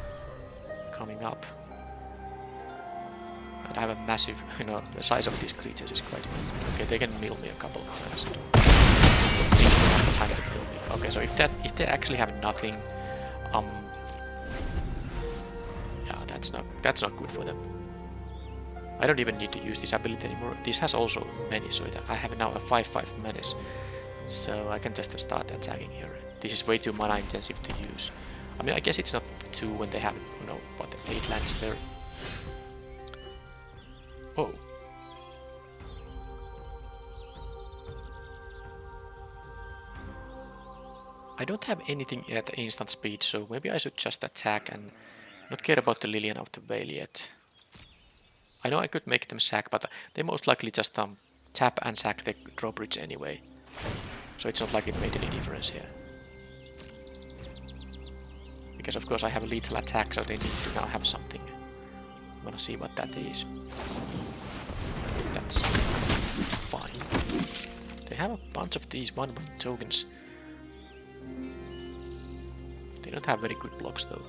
coming up. And I have a massive, you know, the size of these creatures is quite... Okay, they can mill me a couple of times. Time to mill me. Okay, so if they actually have nothing, yeah, that's not good for them. I don't even need to use this ability anymore. This has also menace, so I have now a 5/5 menace. So I can just start attacking here. This is way too mana intensive to use. I mean, I guess it's not 2 when they have, you know, what, 8 lands there. Oh. I don't have anything at instant speed, so maybe I should just attack and not care about the Lilian of the Veil yet. I know I could make them sack, but they most likely just tap and sack the drawbridge anyway. So it's not like it made any difference here. Because of course I have a lethal attack, so they need to now have something. I'm gonna see what that is. That's fine. They have a bunch of these 1/1 tokens. They don't have very good blocks though.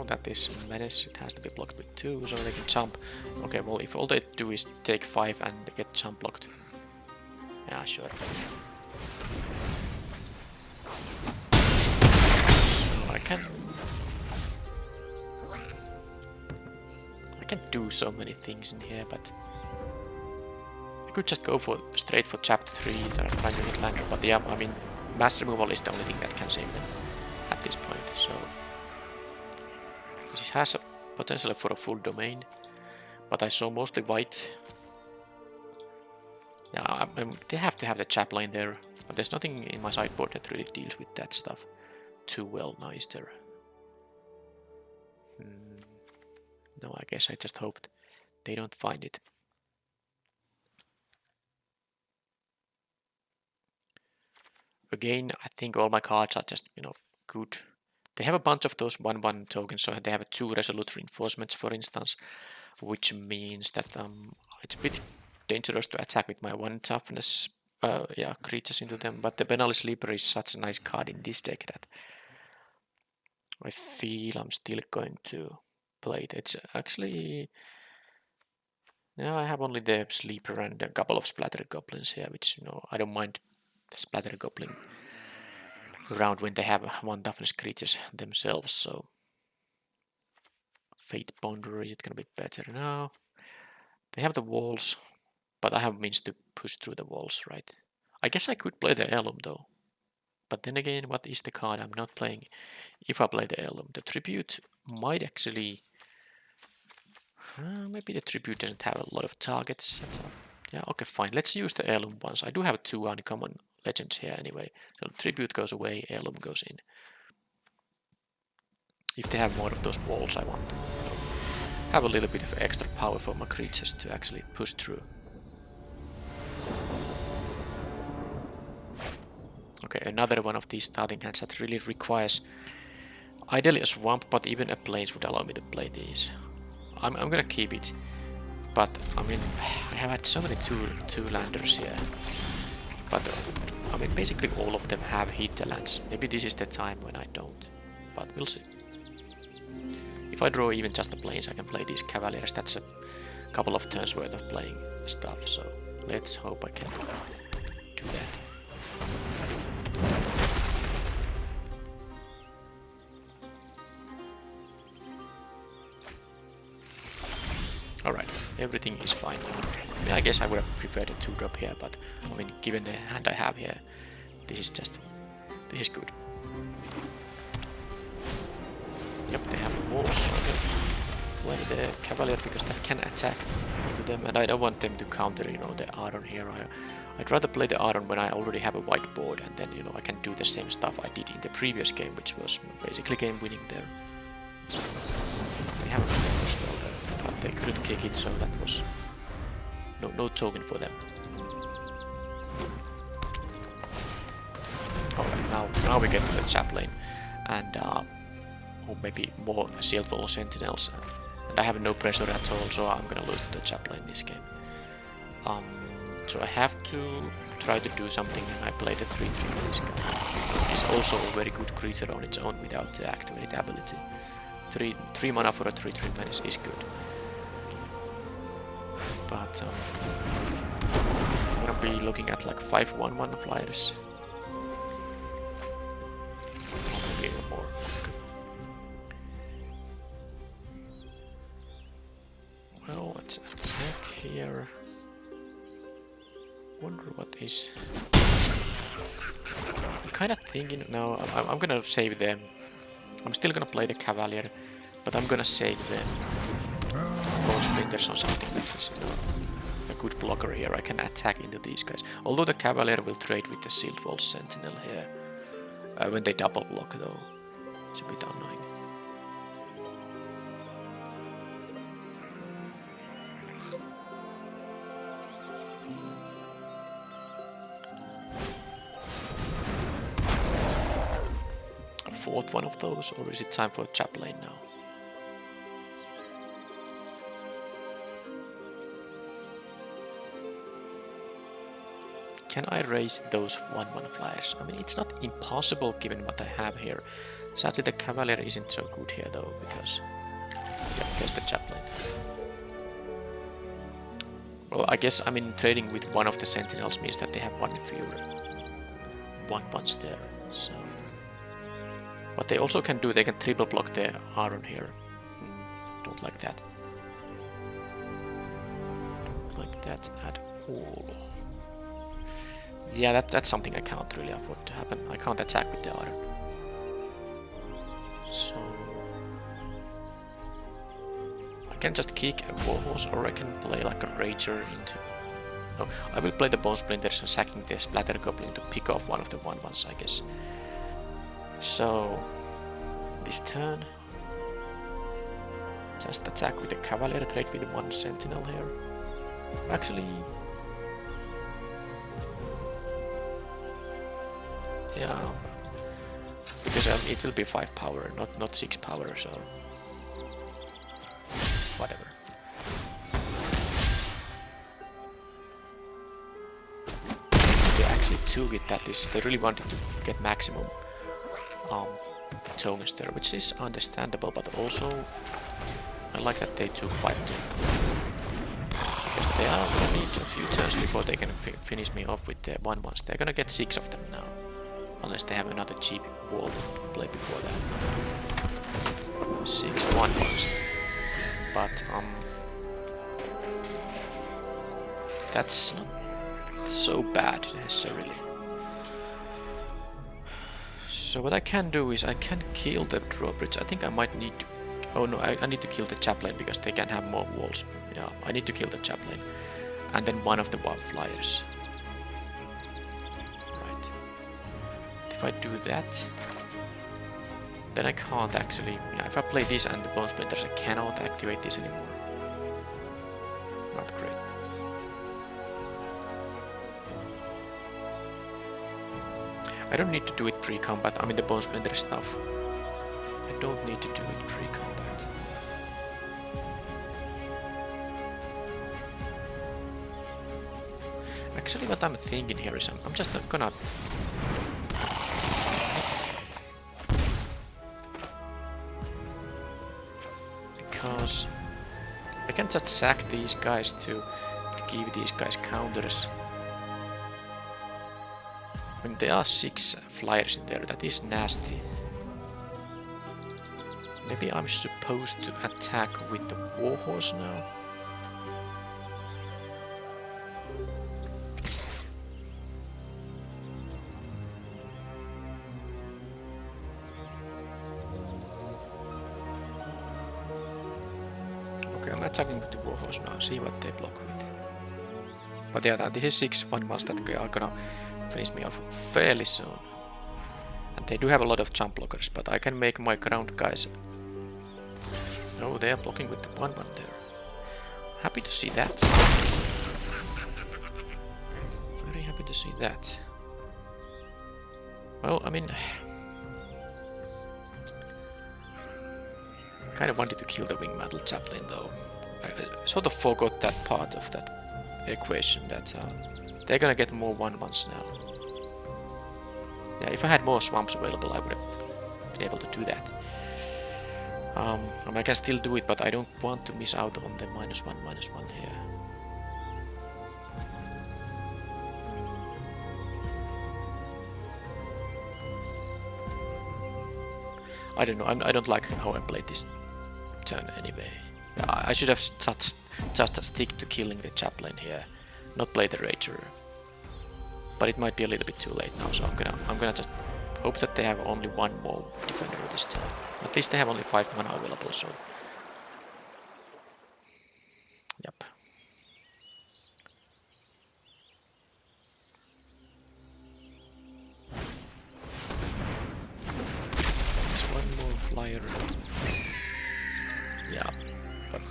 Oh, that is menace. It has to be blocked with 2, so they can jump. Okay, well, if all they do is take 5 and get jump blocked. Yeah, sure. So I can do so many things in here, but I could just go straight for chapter 3 that I'm trying to get lander, but yeah, I mean, mass removal is the only thing that can save them at this point, so this has a potential for a full domain, but I saw mostly white. Yeah, they have to have the chaplain there, but there's nothing in my sideboard that really deals with that stuff too well. Nice there. No, I guess I just hoped they don't find it. Again, I think all my cards are just, good. They have a bunch of those 1/1 tokens, so they have 2 resolute reinforcements, for instance, which means that it's a bit dangerous to attack with my 1 toughness creatures into them, but the Penal Sleeper is such a nice card in this deck that I feel I'm still going to play it. It's actually... Yeah, I have only the Sleeper and a couple of Splatter Goblins here, which, I don't mind the Splatter Goblin around when they have 1 toughness creatures themselves, so... Fate Ponder, is it gonna be better now? They have the walls, but I have means to push through the walls, right? I guess I could play the Heirloom though. But then again, what is the card I'm not playing if I play the Heirloom? The Tribute might actually... maybe the Tribute doesn't have a lot of targets. Yeah, okay, fine. Let's use the Heirloom ones. I do have 2 uncommon legends here anyway. So Tribute goes away, Heirloom goes in. If they have more of those walls, I want to have a little bit of extra power for my creatures to actually push through. Okay, another one of these starting hands that really requires ideally a swamp, but even a plains would allow me to play these. I'm gonna keep it, but I mean, I have had so many two landers here, but I mean, basically all of them have hit the lands. Maybe this is the time when I don't, but we'll see. If I draw even just the plains, I can play these Cavaliers. That's a couple of turns worth of playing stuff, so let's hope I can do that. Alright, everything is fine. I mean, I guess I would have preferred a 2-drop here, but I mean, given the hand I have here, this is good. Yep, they have the walls. Play the Cavalier because that can attack into them, and I don't want them to counter, the Aaron here. I'd rather play the Aaron when I already have a white board, and then, I can do the same stuff I did in the previous game, which was basically game winning there. They have a spell there, but they couldn't kick it, so that was no token for them. Okay, now we get to the chaplain, and or maybe more Sealed Wall Sentinels, and I have no pressure at all, so I'm gonna lose to the chaplain this game. So I have to try to do something, and I play the 3/3 this guy. He's also a very good creature on its own without the activated ability. 3 mana for a 3/3 menace is good. But I'm gonna be looking at like 5/1/1 flyers. Maybe even more. Well, let's attack here. Wonder what is... I'm kind of thinking... No, I'm gonna save them. I'm still gonna play the Cavalier, but I'm gonna save them. Bone Splinters or something like this. A good blocker here. I can attack into these guys. Although the Cavalier will trade with the Sealed Wall Sentinel here. When they double block though. It's a bit annoying. Fourth one of those, or is it time for a chaplain now? Can I raise those 1/1 flyers? I mean, it's not impossible given what I have here. Sadly, the cavalry isn't so good here though, because against the chaplain. Well, I guess trading with one of the sentinels means that they have one fury, one punch there. So, what they also can do, they can triple block the Aaron here. Don't like that. Don't like that at all. Yeah, that's something I can't really afford to happen. I can't attack with the Aaron. So I can just kick a warhorse, or I can play like a rager into. No, I will play the bone splinters and sacking the splatter goblin to pick off one of the 1/1s, I guess. So this turn, just attack with the cavalier, trade with one sentinel here. Actually, yeah, because it will be 5 power, not 6 power, so whatever. They actually took it. That is, they really wanted to get maximum tokens there, which is understandable, but also I like that they took 5 too. Because they are gonna need a few turns before they can finish me off with the 1/1s. They're gonna get 6 of them now, unless they have another cheap wall to play before that. 6 1/1s. But that's not so bad necessarily. So what I can do is I can kill the drawbridge. I think I might need to. Oh no, I need to kill the chaplain because they can have more walls. Yeah, I need to kill the chaplain, and then one of the flyers. Right. If I do that, then I can't actually. Yeah, if I play this and the bone splinters, I cannot activate this anymore. Not great. I don't need to do it pre-combat. I mean the bone splinter stuff. I don't need to do it pre-combat. Actually, what I'm thinking here is I'm just not gonna. Because I can just sack these guys to give these guys counters. When there are 6 flyers in there, that is nasty. Maybe I'm supposed to attack with the warhorse now. Okay, I'm attacking with the warhorse now, see what they block with. But yeah, this is 6 1/1s that are gonna finish me off fairly soon. And they do have a lot of jump blockers, but I can make my ground guys. No, they are blocking with the 1/1 there. Happy to see that. Very happy to see that. Well, I mean, I kind of wanted to kill the wingmantle chaplain though. I sort of forgot that part of that equation that they're gonna get more 1/1s now. Yeah, if I had more swamps available, I would have been able to do that. I can still do it, but I don't want to miss out on the -1/-1 here. I don't know. I don't like how I played this turn anyway. I should have just stick to killing the chaplain here, not play the rager. But it might be a little bit too late now, so I'm gonna just hope that they have only 1 more defender this time. At least they have only 5 mana available, so yep. There's 1 more flyer. Yeah, but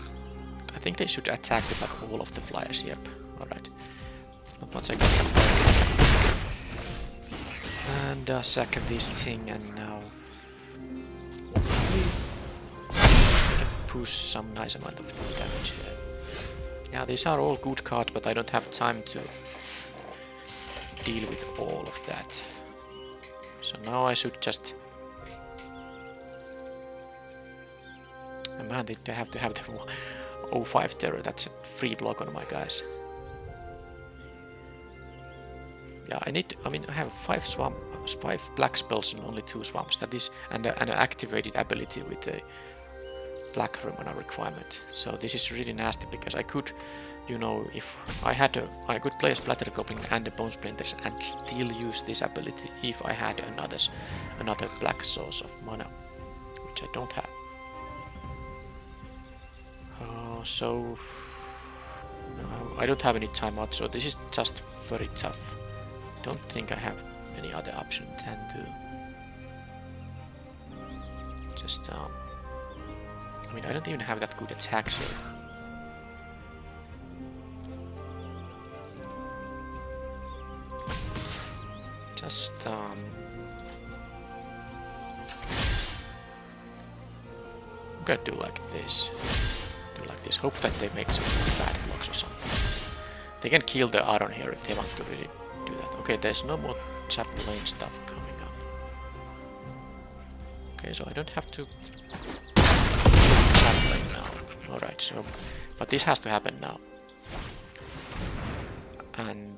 I think they should attack with like all of the flyers. Yep. All right. Not much I can do. And sack this thing, and now push some nice amount of damage here. Yeah, these are all good cards, but I don't have time to deal with all of that. So now I should just man, they have to have the 05 terror. That's a free block on my guys. Yeah, I have 5 black spells and only 2 swamps. That is, and an activated ability with a black mana requirement. So this is really nasty because I could, you know, if I had I could play a Splatter Goblin and the Bone Splinters and still use this ability if I had another black source of mana, which I don't have. So I don't have any timeout, so this is just very tough. Don't think I have any other option than to just I mean, I don't even have that good attacks here. Just I'm gonna do like this. Hope that they make some bad blocks or something. They can kill the Aron here if they want to really do that. Okay, there's no more chaplain stuff coming up. Okay, so I don't have to chaplain now. Alright, so but this has to happen now. And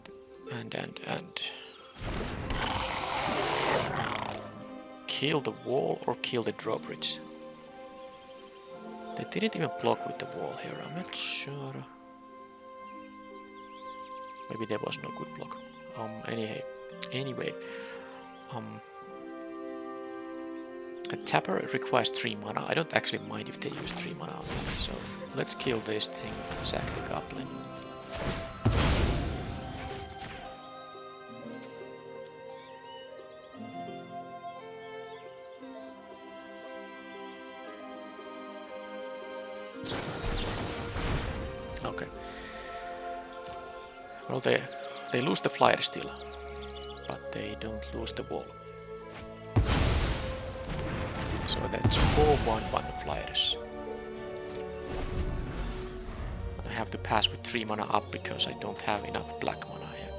kill the wall or kill the drawbridge. They didn't even block with the wall here, I'm not sure. Maybe there was no good block. Anyway, a tapper requires 3 mana. I don't actually mind if they use 3 mana on that, so let's kill this thing, sack the goblin. Okay. Well, they lose the flyer still, but they don't lose the wall. So that's 4/1/1 flyers. I have to pass with 3 mana up because I don't have enough black mana here.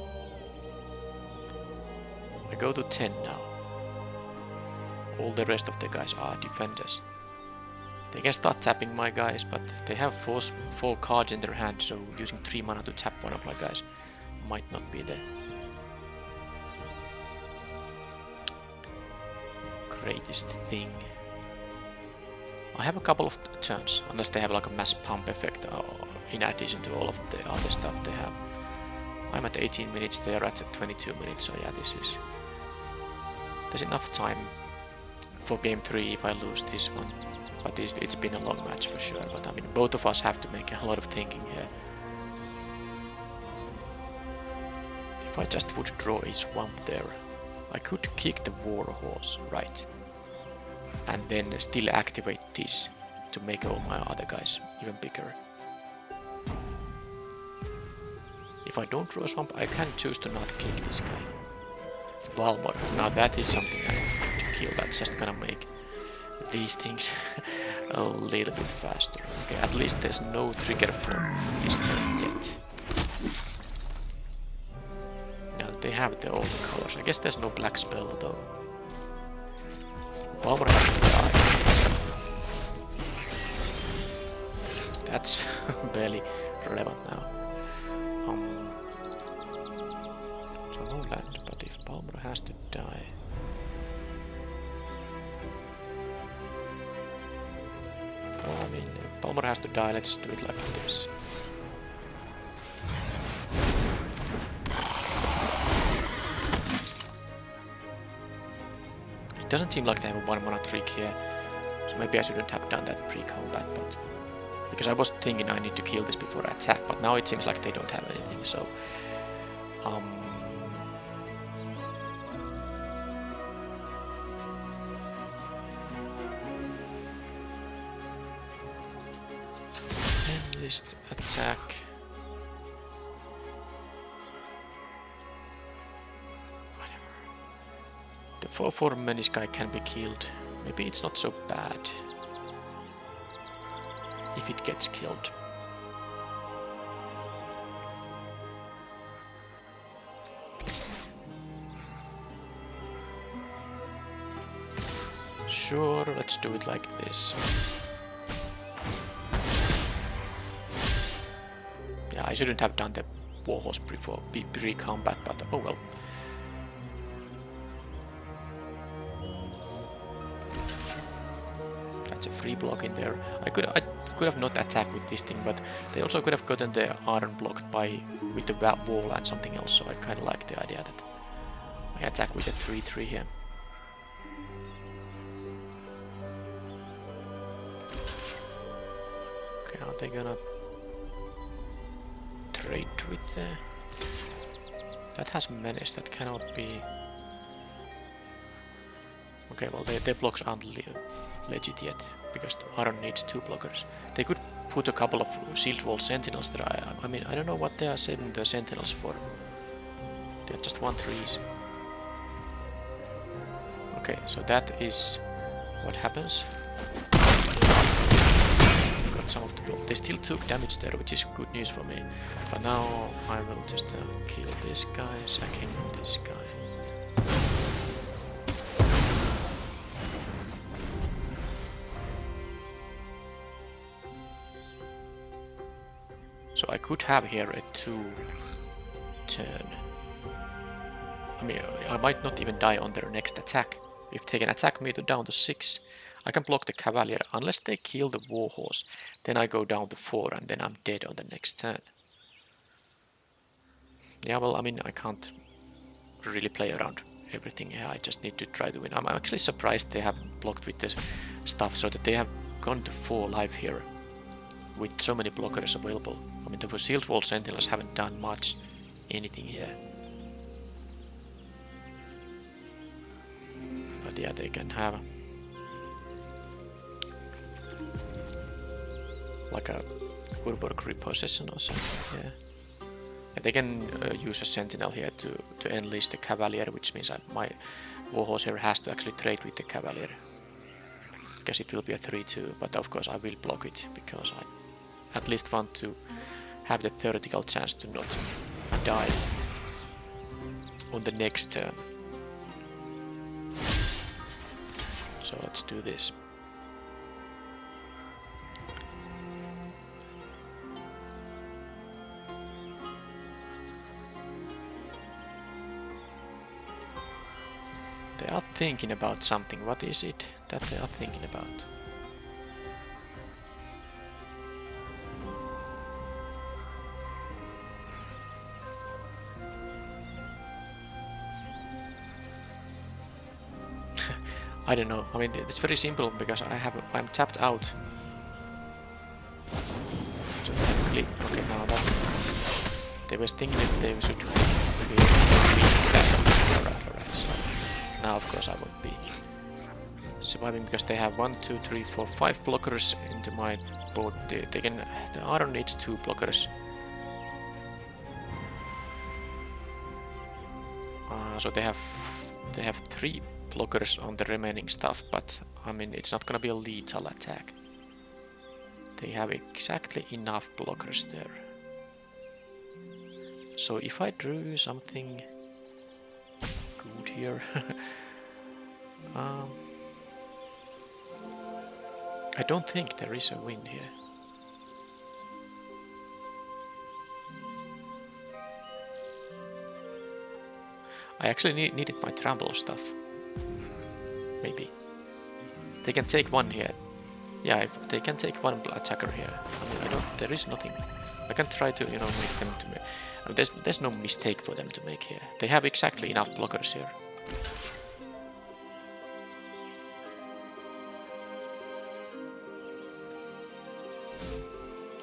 I go to 10 now. All the rest of the guys are defenders. They can start tapping my guys, but they have 4 cards in their hand, so using 3 mana to tap one of my guys might not be the greatest thing. I have a couple of turns, unless they have like a mass pump effect in addition to all of the other stuff they have. I'm at 18 minutes, they are at 22 minutes, so yeah, there's enough time for game 3 if I lose this one. But it's been a long match for sure, but I mean, both of us have to make a lot of thinking here. If I just would draw a swamp there, I could kick the war horse, right? And then still activate this to make all my other guys even bigger. If I don't draw a swamp, I can choose to not kick this guy. Valmor, now that is something I need to kill, that's just gonna make these things a little bit faster. Okay, at least there's no trigger for this turn yet. Now they have the old colors. I guess there's no black spell though. Valmor has to die. That's barely relevant now. So no land, but if Palmer has to die. Well, I mean, if Palmer has to die, let's do it like this. It doesn't seem like they have a 1 mana trick here, so maybe I shouldn't have done that pre-combat, but because I was thinking I need to kill this before I attack, but now it seems like they don't have anything, so enlist attack. The 4/4 menace guy can be killed. Maybe it's not so bad if it gets killed. Sure, let's do it like this. I shouldn't have done the warhorse pre-combat, but oh well. That's a free block in there. I could have not attacked with this thing, but they also could have gotten the iron blocked with the wall and something else. So I kind of like the idea that I attack with a 3-3 here. Okay, are they gonna trade with the... That has menace, that cannot be... Okay, well their blocks aren't legit yet, because the iron needs 2 blockers. They could put a couple of shield wall sentinels there. I mean, I don't know what they are saving the sentinels for. They're just 1-3s. Okay, so that is what happens. Got some of the block. They still took damage there, which is good news for me. But now I will just kill this guy, sacking this guy. So I could have here a 2-turn. I mean, I might not even die on their next attack. If they can attack me down to 6, I can block the Cavalier. Unless they kill the Warhorse, then I go down to 4 and then I'm dead on the next turn. Yeah, well, I mean, I can't really play around everything here. I just need to try to win. I'm actually surprised they have blocked with this stuff, so that they have gone to 4 life here with so many blockers available. I mean, the Shield Wall Sentinels haven't done much anything here. But yeah, they can have like a Urborg repossession or something. Yeah. And they can use a Sentinel here to enlist the Cavalier, which means my Warhorse here has to actually trade with the Cavalier. Because it will be a 3-2, but of course I will block it, because I at least want to have the theoretical chance to not die on the next turn. So let's do this. They are thinking about something. What is it that they are thinking about? I don't know. I mean, it's very simple because I'm tapped out. So click. Okay, now that they were thinking if they should be that. Alright. So now of course I won't be surviving because they have 1, 2, 3, 4, 5 blockers into my board. The iron needs 2 blockers. So they have 3 blockers on the remaining stuff, but I mean it's not gonna be a lethal attack. They have exactly enough blockers there. So if I drew something good here, I don't think there is a win here. I actually needed my trample stuff. Maybe. They can take 1 here. Yeah, they can take 1 attacker here. I mean, there is nothing. I can try to, make them to make... I mean, there's no mistake for them to make here. They have exactly enough blockers here.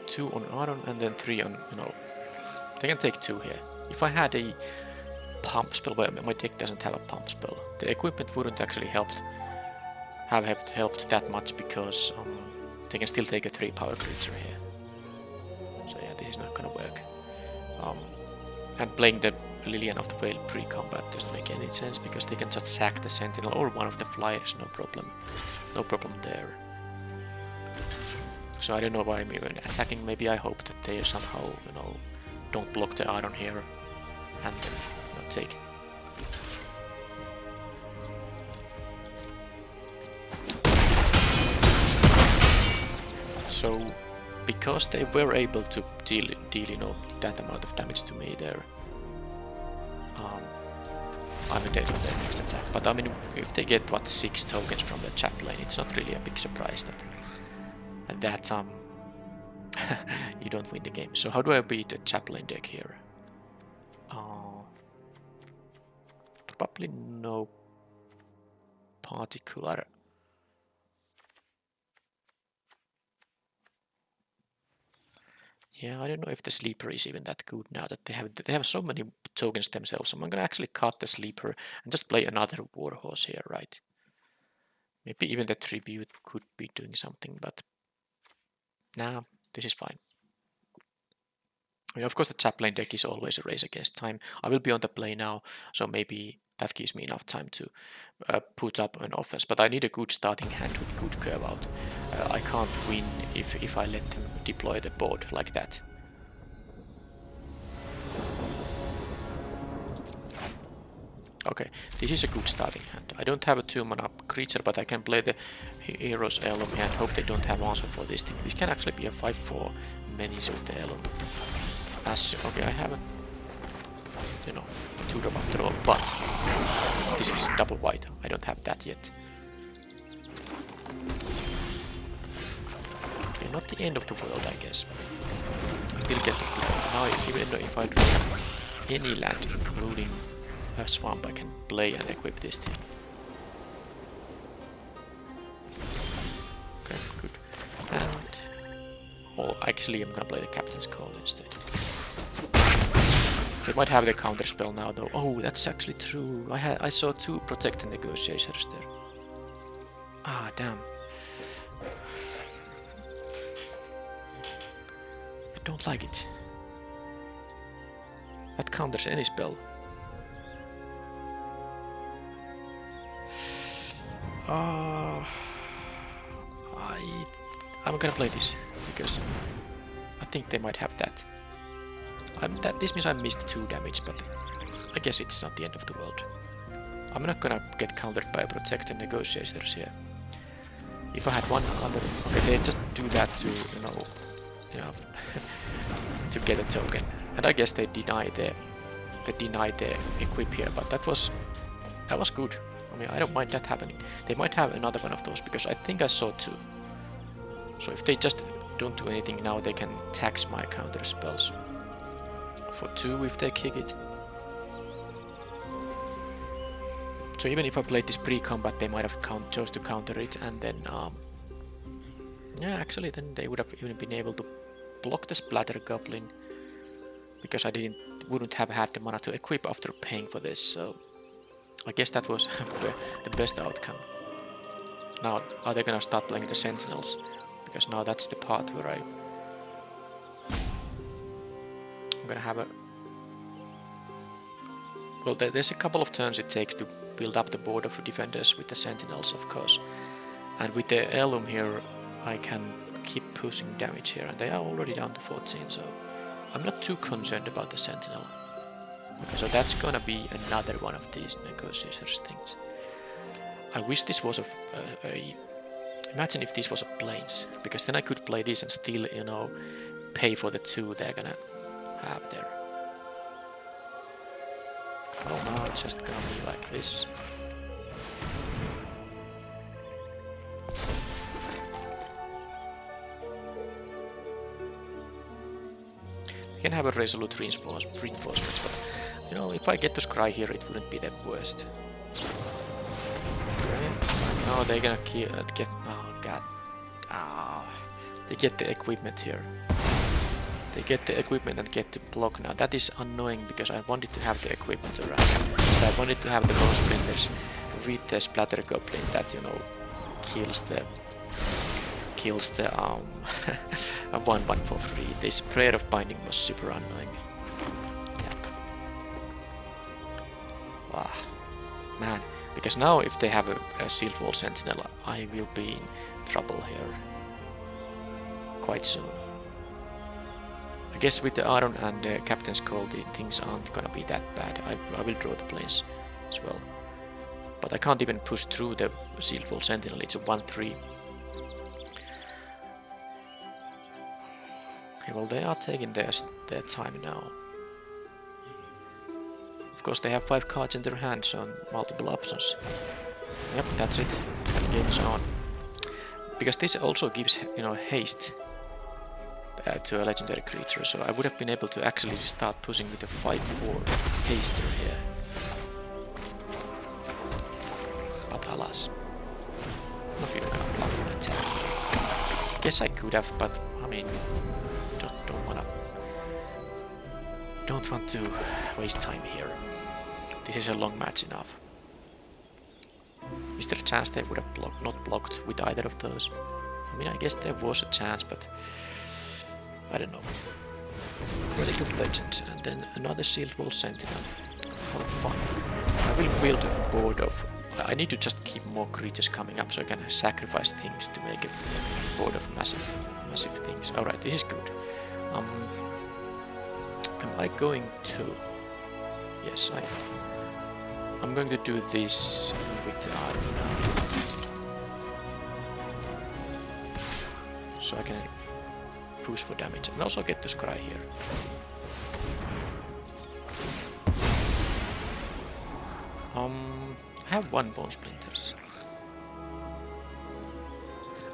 Two on Aron and then 3 on, They can take 2 here. If I had a pump spell, well, my deck doesn't have a pump spell. The equipment wouldn't actually helped that much because they can still take a 3 power creature here. So yeah, this is not gonna work. And playing the Lilian of the Veil pre-combat doesn't make any sense because they can just sack the Sentinel or one of the flyers, no problem. No problem there. So I don't know why I'm even attacking. Maybe I hope that they somehow, don't block the iron here and not take. So because they were able to deal you know, that amount of damage to me there, I'm dead with their next attack. But I mean, if they get what 6 tokens from the chaplain, it's not really a big surprise that you don't win the game. So how do I beat the chaplain deck here? Probably no particular. Yeah, I don't know if the sleeper is even that good now that they have so many tokens themselves. So I'm gonna actually cut the sleeper and just play another warhorse here, right? Maybe even the tribute could be doing something, but nah, this is fine. I mean, of course, the chaplain deck is always a race against time. I will be on the play now, so maybe that gives me enough time to put up an offense. But I need a good starting hand with good curve out. I can't win if I let them deploy the board like that. Okay, this is a good starting hand. I don't have a 2-mana creature, but I can play the Hero's Heirloom here and hope they don't have answer for this thing. This can actually be a 5/4 menace with the Heirloom. Okay, I haven't, you know, 2-drop after all, but this is double white. I don't have that yet. Okay, not the end of the world, I guess. I still get to play. Now, even if I don't have any land, including a swamp, I can play and equip this thing. Okay, good. And well, actually, I'm gonna play the Captain's Call instead. They might have the counter spell now, though. Oh, that's actually true. I saw 2 Protect and Negotiators there. Ah, damn. I don't like it. That counters any spell. I'm gonna play this because I think they might have that. This means I missed 2 damage, but I guess it's not the end of the world. I'm not gonna get countered by Protect and Negotiators here. If I had one other, okay, they just do that to, you know, to get a token, and I guess they deny the equip here, but that was good. I mean, I don't mind that happening. They might have another one of those because I think I saw 2. So if they just don't do anything now, they can tax my counter spells for 2 if they kick it. So even if I played this pre-combat, they might have chose to counter it, and then yeah, actually then they would have even been able to block the Splatter Goblin because I wouldn't have had the mana to equip after paying for this. So I guess that was the best outcome. Now, are they gonna start playing the Sentinels? Because now that's the part where I'm gonna have a... Well, there's a couple of turns it takes to build up the board of defenders with the Sentinels, of course. And with the Heirloom here, I can keep pushing damage here, and they are already down to 14, so I'm not too concerned about the Sentinel. Okay, so that's gonna be another one of these negotiators things. I wish this was imagine if this was a Plains, because then I could play this and still, you know, pay for the 2 they're gonna have there. Oh, now it's just gonna be like this. You can have a resolute reinforcement, but you know, if I get to scry here, it wouldn't be the worst. Okay. Now they're gonna get. Oh god. They get the equipment here. They get the equipment and get to block now. That is annoying because I wanted to have the equipment around. But I wanted to have the Bone Splinters with the Splatter Goblin that, you know, kills the a 1/1 for free. This Prayer of Binding was super annoying. Yep. Wow. Man, because now if they have a Sealed Wall Sentinel, I will be in trouble here quite soon. I guess with the Iron and Captain's Call, things aren't gonna be that bad. I will draw the Plains as well. But I can't even push through the Sealed Wall Sentinel, it's a 1/3. Okay, well they are taking their time now. Of course they have 5 cards in their hand, so multiple options. Yep, that's it. Game is on. Because this also gives, you know, haste to a legendary creature, so I would have been able to actually start pushing with a 5/4 haster here. But alas, not even gonna bluff an attack. Guess I could have, but I mean, don't want to waste time here. This is a long match enough. Is there a chance they would have not blocked with either of those? I mean, I guess there was a chance, but I don't know. Really good legend, and then another Shield Wall Sentinel. How fun. I will build a board of... I need to just keep more creatures coming up so I can sacrifice things to make a board of massive things. Alright, this is good. Am I going to... Yes, I am. I'm going to do this with... I don't know. So I can push for damage and also get the Scry here. I have 1 Bone Splinters.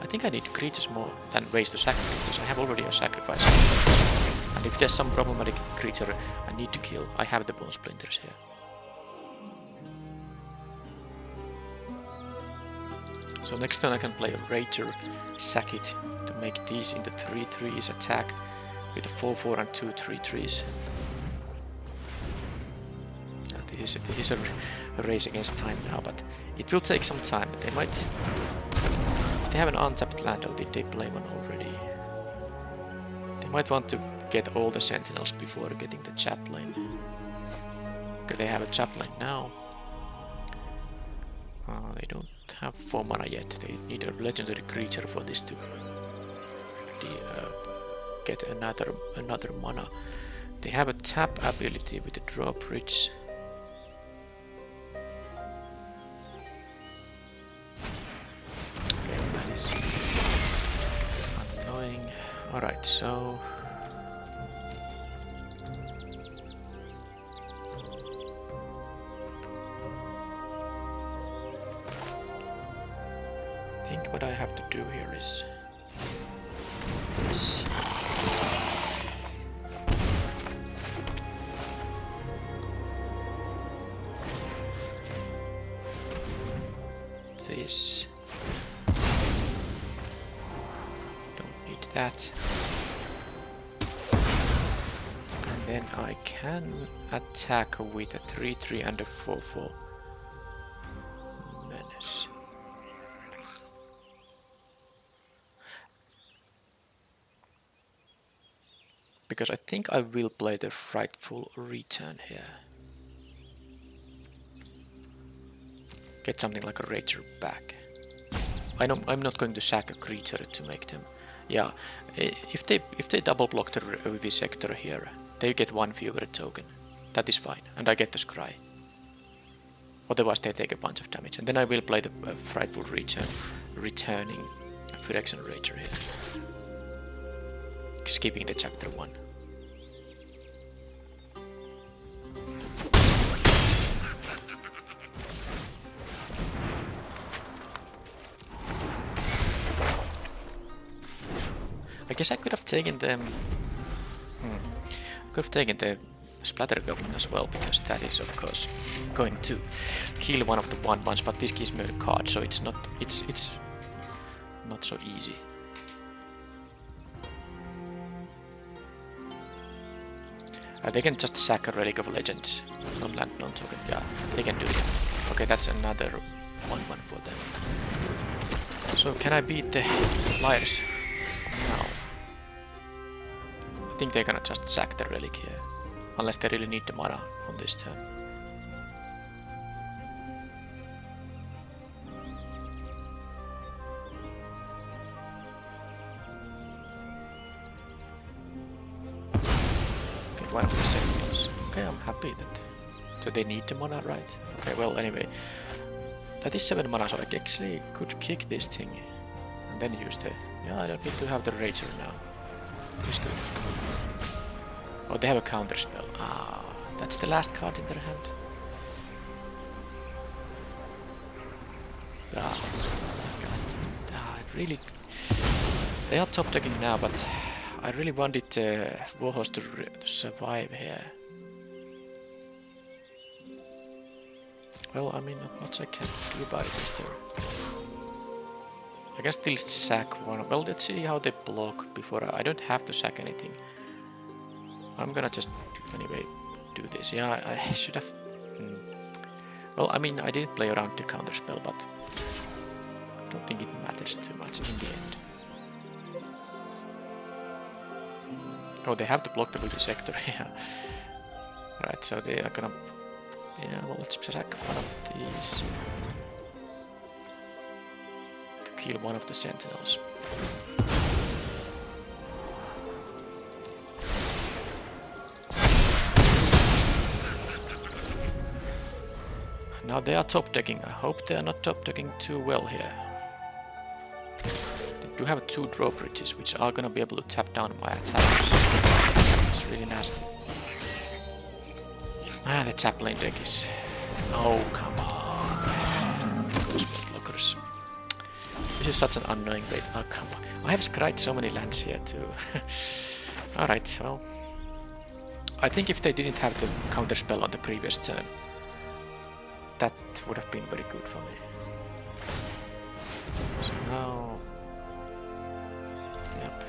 I think I need creatures more than ways to sacrifice. I have already a sacrifice. And if there's some problematic creature I need to kill, I have the Bone Splinters here. So next turn I can play a Rager, sack it to make these into 3/3s attack with a 4/4 and 2 3/3s. This is a race against time now, but it will take some time. They might... If they have an untapped land, or did they play one already? They might want to get all the sentinels before getting the chaplain. Okay, they have a chaplain now. They don't have 4 mana yet. They need a legendary creature for this to get another mana. They have a tap ability with a draw bridge. Okay, that is annoying. Alright, so... I think what I have to do here is this. This. Don't need that. And then I can attack with a 3/3 and a 4/4 menace. Because I think I will play the Frightful Return here. Get something like a Rager back. I'm not going to sack a creature to make them. Yeah, if they double block the Vivisector here, they get 1 fewer token. That is fine, and I get the Scry. Otherwise they take a bunch of damage, and then I will play the Frightful Return, returning Phyrexian Rager here. Skipping the chapter 1. I guess I could have taken them. I could have taken the Splatter Goblin as well, because that is of course going to kill one of the 1/1s, but this gives me a card, so it's not so easy. They can just sack a Relic of Legends. Non-land, non-token. Yeah, they can do it. Okay, that's another 1/1 for them. So can I beat the Flyers? No. I think they're gonna just sack the Relic here. Unless they really need the mana on this turn. One of the sentinels. Okay, I'm happy that... So they need the mana, right? Okay, well, anyway. That is 7 mana, so I actually could kick this thing. And then use the... Yeah, I don't need to have the Rager now. It's good. Oh, they have a counter spell. Ah, that's the last card in their hand. Ah, God. Ah, really. They are top decking now, but I really wanted Warhorse to survive here. Well, I mean, not much I can do about it this turn. I can still sack one. Well, let's see how they block before I don't have to sack anything. I'm gonna just anyway do this. Yeah, I should have. Well, I mean, I didn't play around the counter spell, but I don't think it matters too much in the end. Oh, they have to block the Wildy Sector. Yeah. Right, so they are gonna. Yeah, well, let's sack one of these. Kill one of the sentinels. Now they are top decking. I hope they are not top decking too well here. They do have 2 draw bridges, which are gonna be able to tap down my attacks. It's really nasty. Ah, the chaplain deck is. Oh, come on. Blockers. This is such an annoying bait. Oh, come on. I have scryed so many lands here too. Alright, well. I think if they didn't have the counter spell on the previous turn, that would have been very good for me. So now. Yep.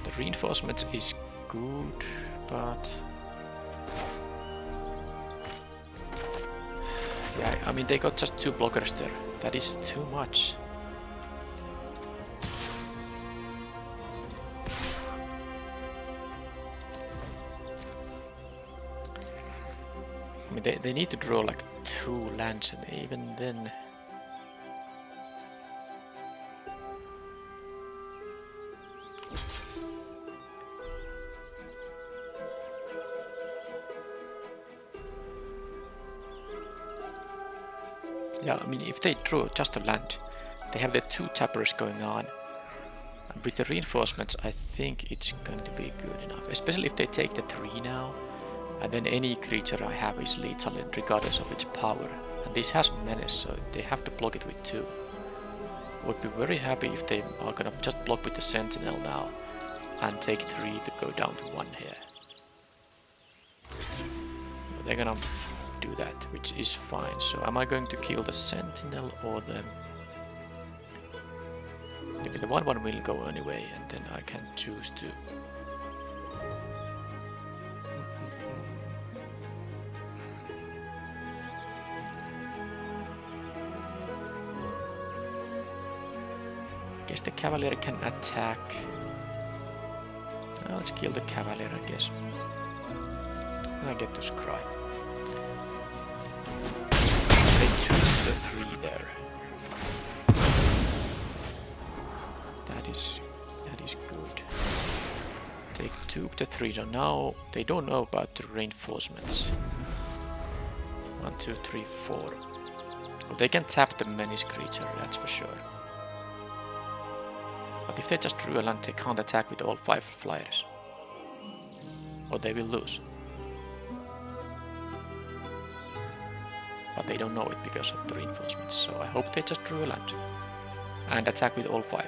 The reinforcement is good, but. Yeah, I mean, they got just 2 blockers there. That is too much. I mean, they need to draw like 2 lands, and even then. Yeah, I mean, if they draw just a land, they have the 2 tappers going on. And with the reinforcements, I think it's going to be good enough. Especially if they take the 3 now, and then any creature I have is lethal regardless of its power. And this has menace, so they have to block it with 2. Would be very happy if they are gonna just block with the sentinel now, and take 3 to go down to 1 here. They're gonna do that, which is fine. So am I going to kill the sentinel or the... Because the 1/1 will go anyway, and then I can choose to... I guess the cavalier can attack. Now let's kill the cavalier, I guess. I get to scry. They choose the 3 there. That is good. They took the 3, so now they don't know about the reinforcements. 1, 2, 3, 4. Well, they can tap the menace creature, that's for sure. But if they just drew a land, they can't attack with all 5 flyers. Or they will lose. But they don't know it because of the reinforcements, so I hope they just drew a land. And attack with all 5.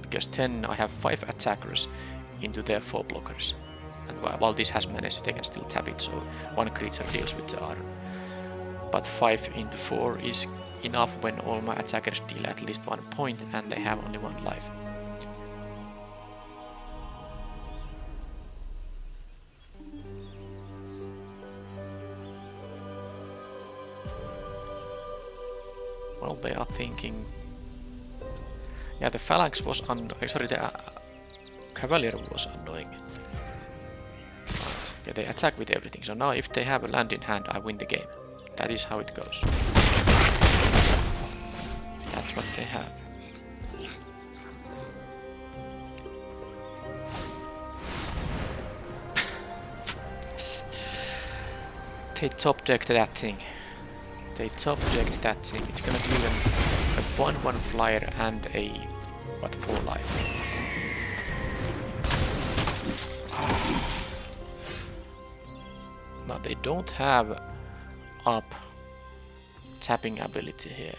Because then I have 5 attackers into their 4 blockers. And while this has menace, they can still tap it, so 1 creature deals with the other. But 5 into 4 is enough when all my attackers deal at least 1 point and they have only 1 life. Well, they are thinking... Yeah, the phalanx was sorry, the cavalier was annoying. But, yeah, they attack with everything, so now if they have a land in hand, I win the game. That is how it goes. That's what they have. They top decked that thing. they top decked that thing, it's gonna give them a 1/1 flyer and a, what, 4 life. Now they don't have up tapping ability here.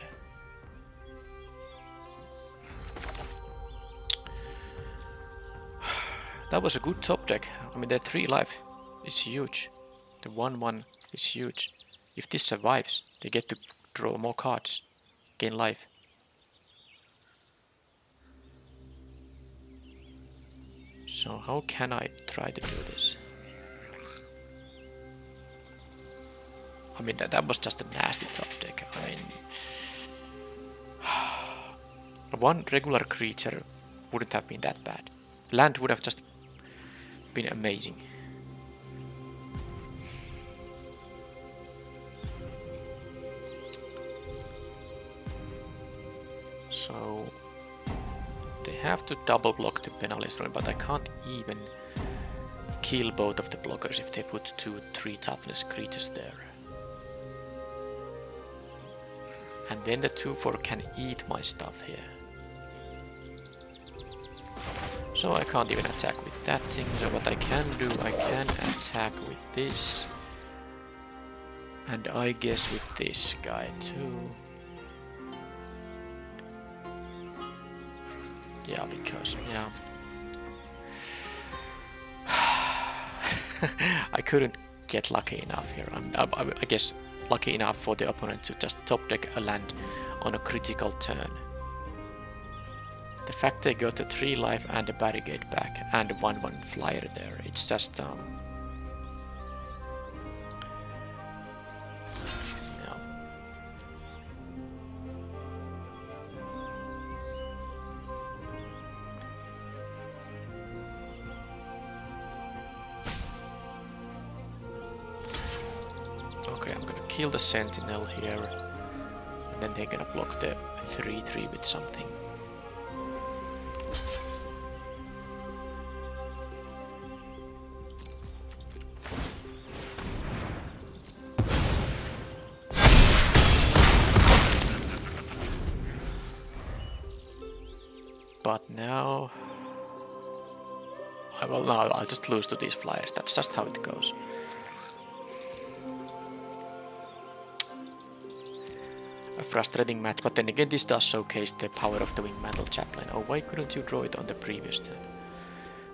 That was a good top deck. I mean, their 3 life is huge. The 1/1 is huge. If this survives, they get to draw more cards, gain life. So how can I try to do this? I mean, that was just a nasty top deck. I mean, one regular creature wouldn't have been that bad. Land would have just been amazing. So they have to double block the penalties, but I can't even kill both of the blockers if they put 2-3 toughness creatures there. And then the 2/4 can eat my stuff here. So I can't even attack with that thing. So what I can do, I can attack with this. And I guess with this guy too. Yeah, because, yeah. I couldn't get lucky enough here. I guess lucky enough for the opponent to just top deck a land on a critical turn. The fact they got a 3 life and a barricade back and a 1/1 flyer there, it's just yeah. Okay, I'm gonna kill the sentinel here, and then they're gonna block the 3/3 with something. But now, I'll just lose to these flyers. That's just how it goes. A frustrating match, but then again, this does showcase the power of the Wingmantle Chaplain. Oh, why couldn't you draw it on the previous turn?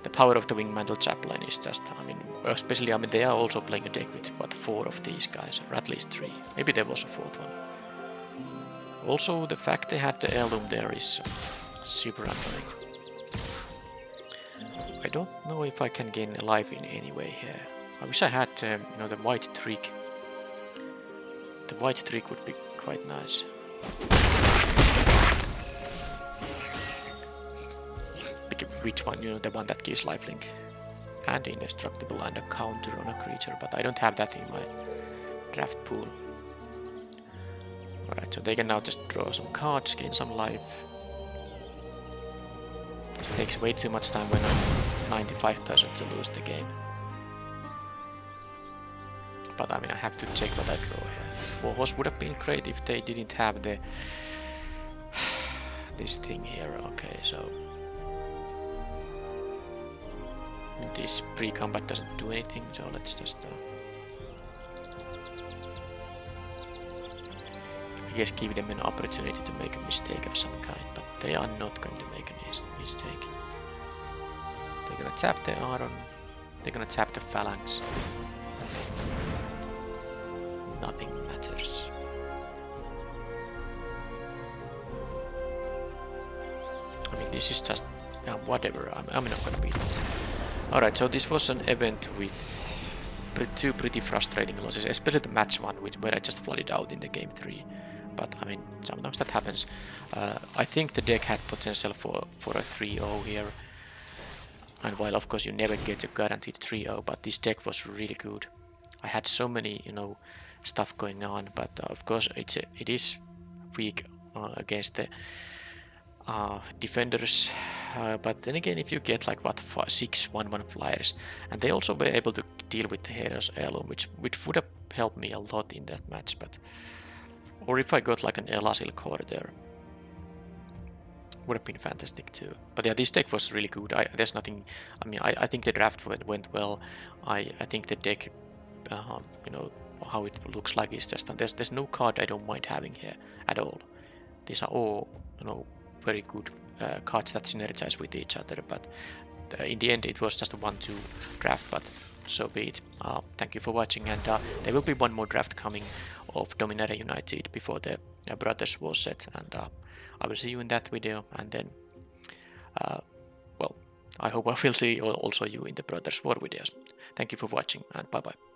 The power of the Wingmantle Chaplain is just, I mean, especially, I mean, they are also playing a deck with, what, 4 of these guys, or at least 3. Maybe there was a 4th one. Also, the fact they had the heirloom there is super annoying. I don't know if I can gain life in any way here. I wish I had, you know, the white trick. The white trick would be quite nice. Which one? You know, the one that gives lifelink and indestructible and a counter on a creature, but I don't have that in my draft pool. Alright, so they can now just draw some cards, gain some life. This takes way too much time when I'm 95% to lose the game. But I mean, I have to check what I draw here. Warhorse would have been great if they didn't have the this thing here. Okay, so this pre-combat doesn't do anything, so let's just I guess give them an opportunity to make a mistake of some kind, but they are not going to make a mistake. They're gonna tap the Aaron, they're gonna tap the Phalanx. Nothing matters. I mean, this is just whatever. I'm not gonna beat them. Alright, so this was an event with two pretty frustrating losses, especially the match one, where I just flooded out in the game 3. But I mean, sometimes that happens. I think the deck had potential for a 3-0 here. And while of course you never get a guaranteed 3-0, but this deck was really good. I had so many, you know, stuff going on, but of course it is weak against the defenders. But then again, if you get like what 6 1/1 flyers, and they also were able to deal with the Hero's Heirloom, which would have helped me a lot in that match. But Or if I got like an Elasil core there, would have been fantastic too. But yeah, this deck was really good. There's nothing. I mean, I think the draft went well. I think the deck, you know, how it looks like is just. There's no card I don't mind having here at all. These are all, you know, very good cards that synergize with each other. But in the end, it was just a 1-2 draft. But so be it. Thank you for watching, and there will be one more draft coming of Dominaria United before the Brothers War set, and I will see you in that video, and then well, I hope I will see also you in the Brothers War videos. Thank you for watching, and bye bye.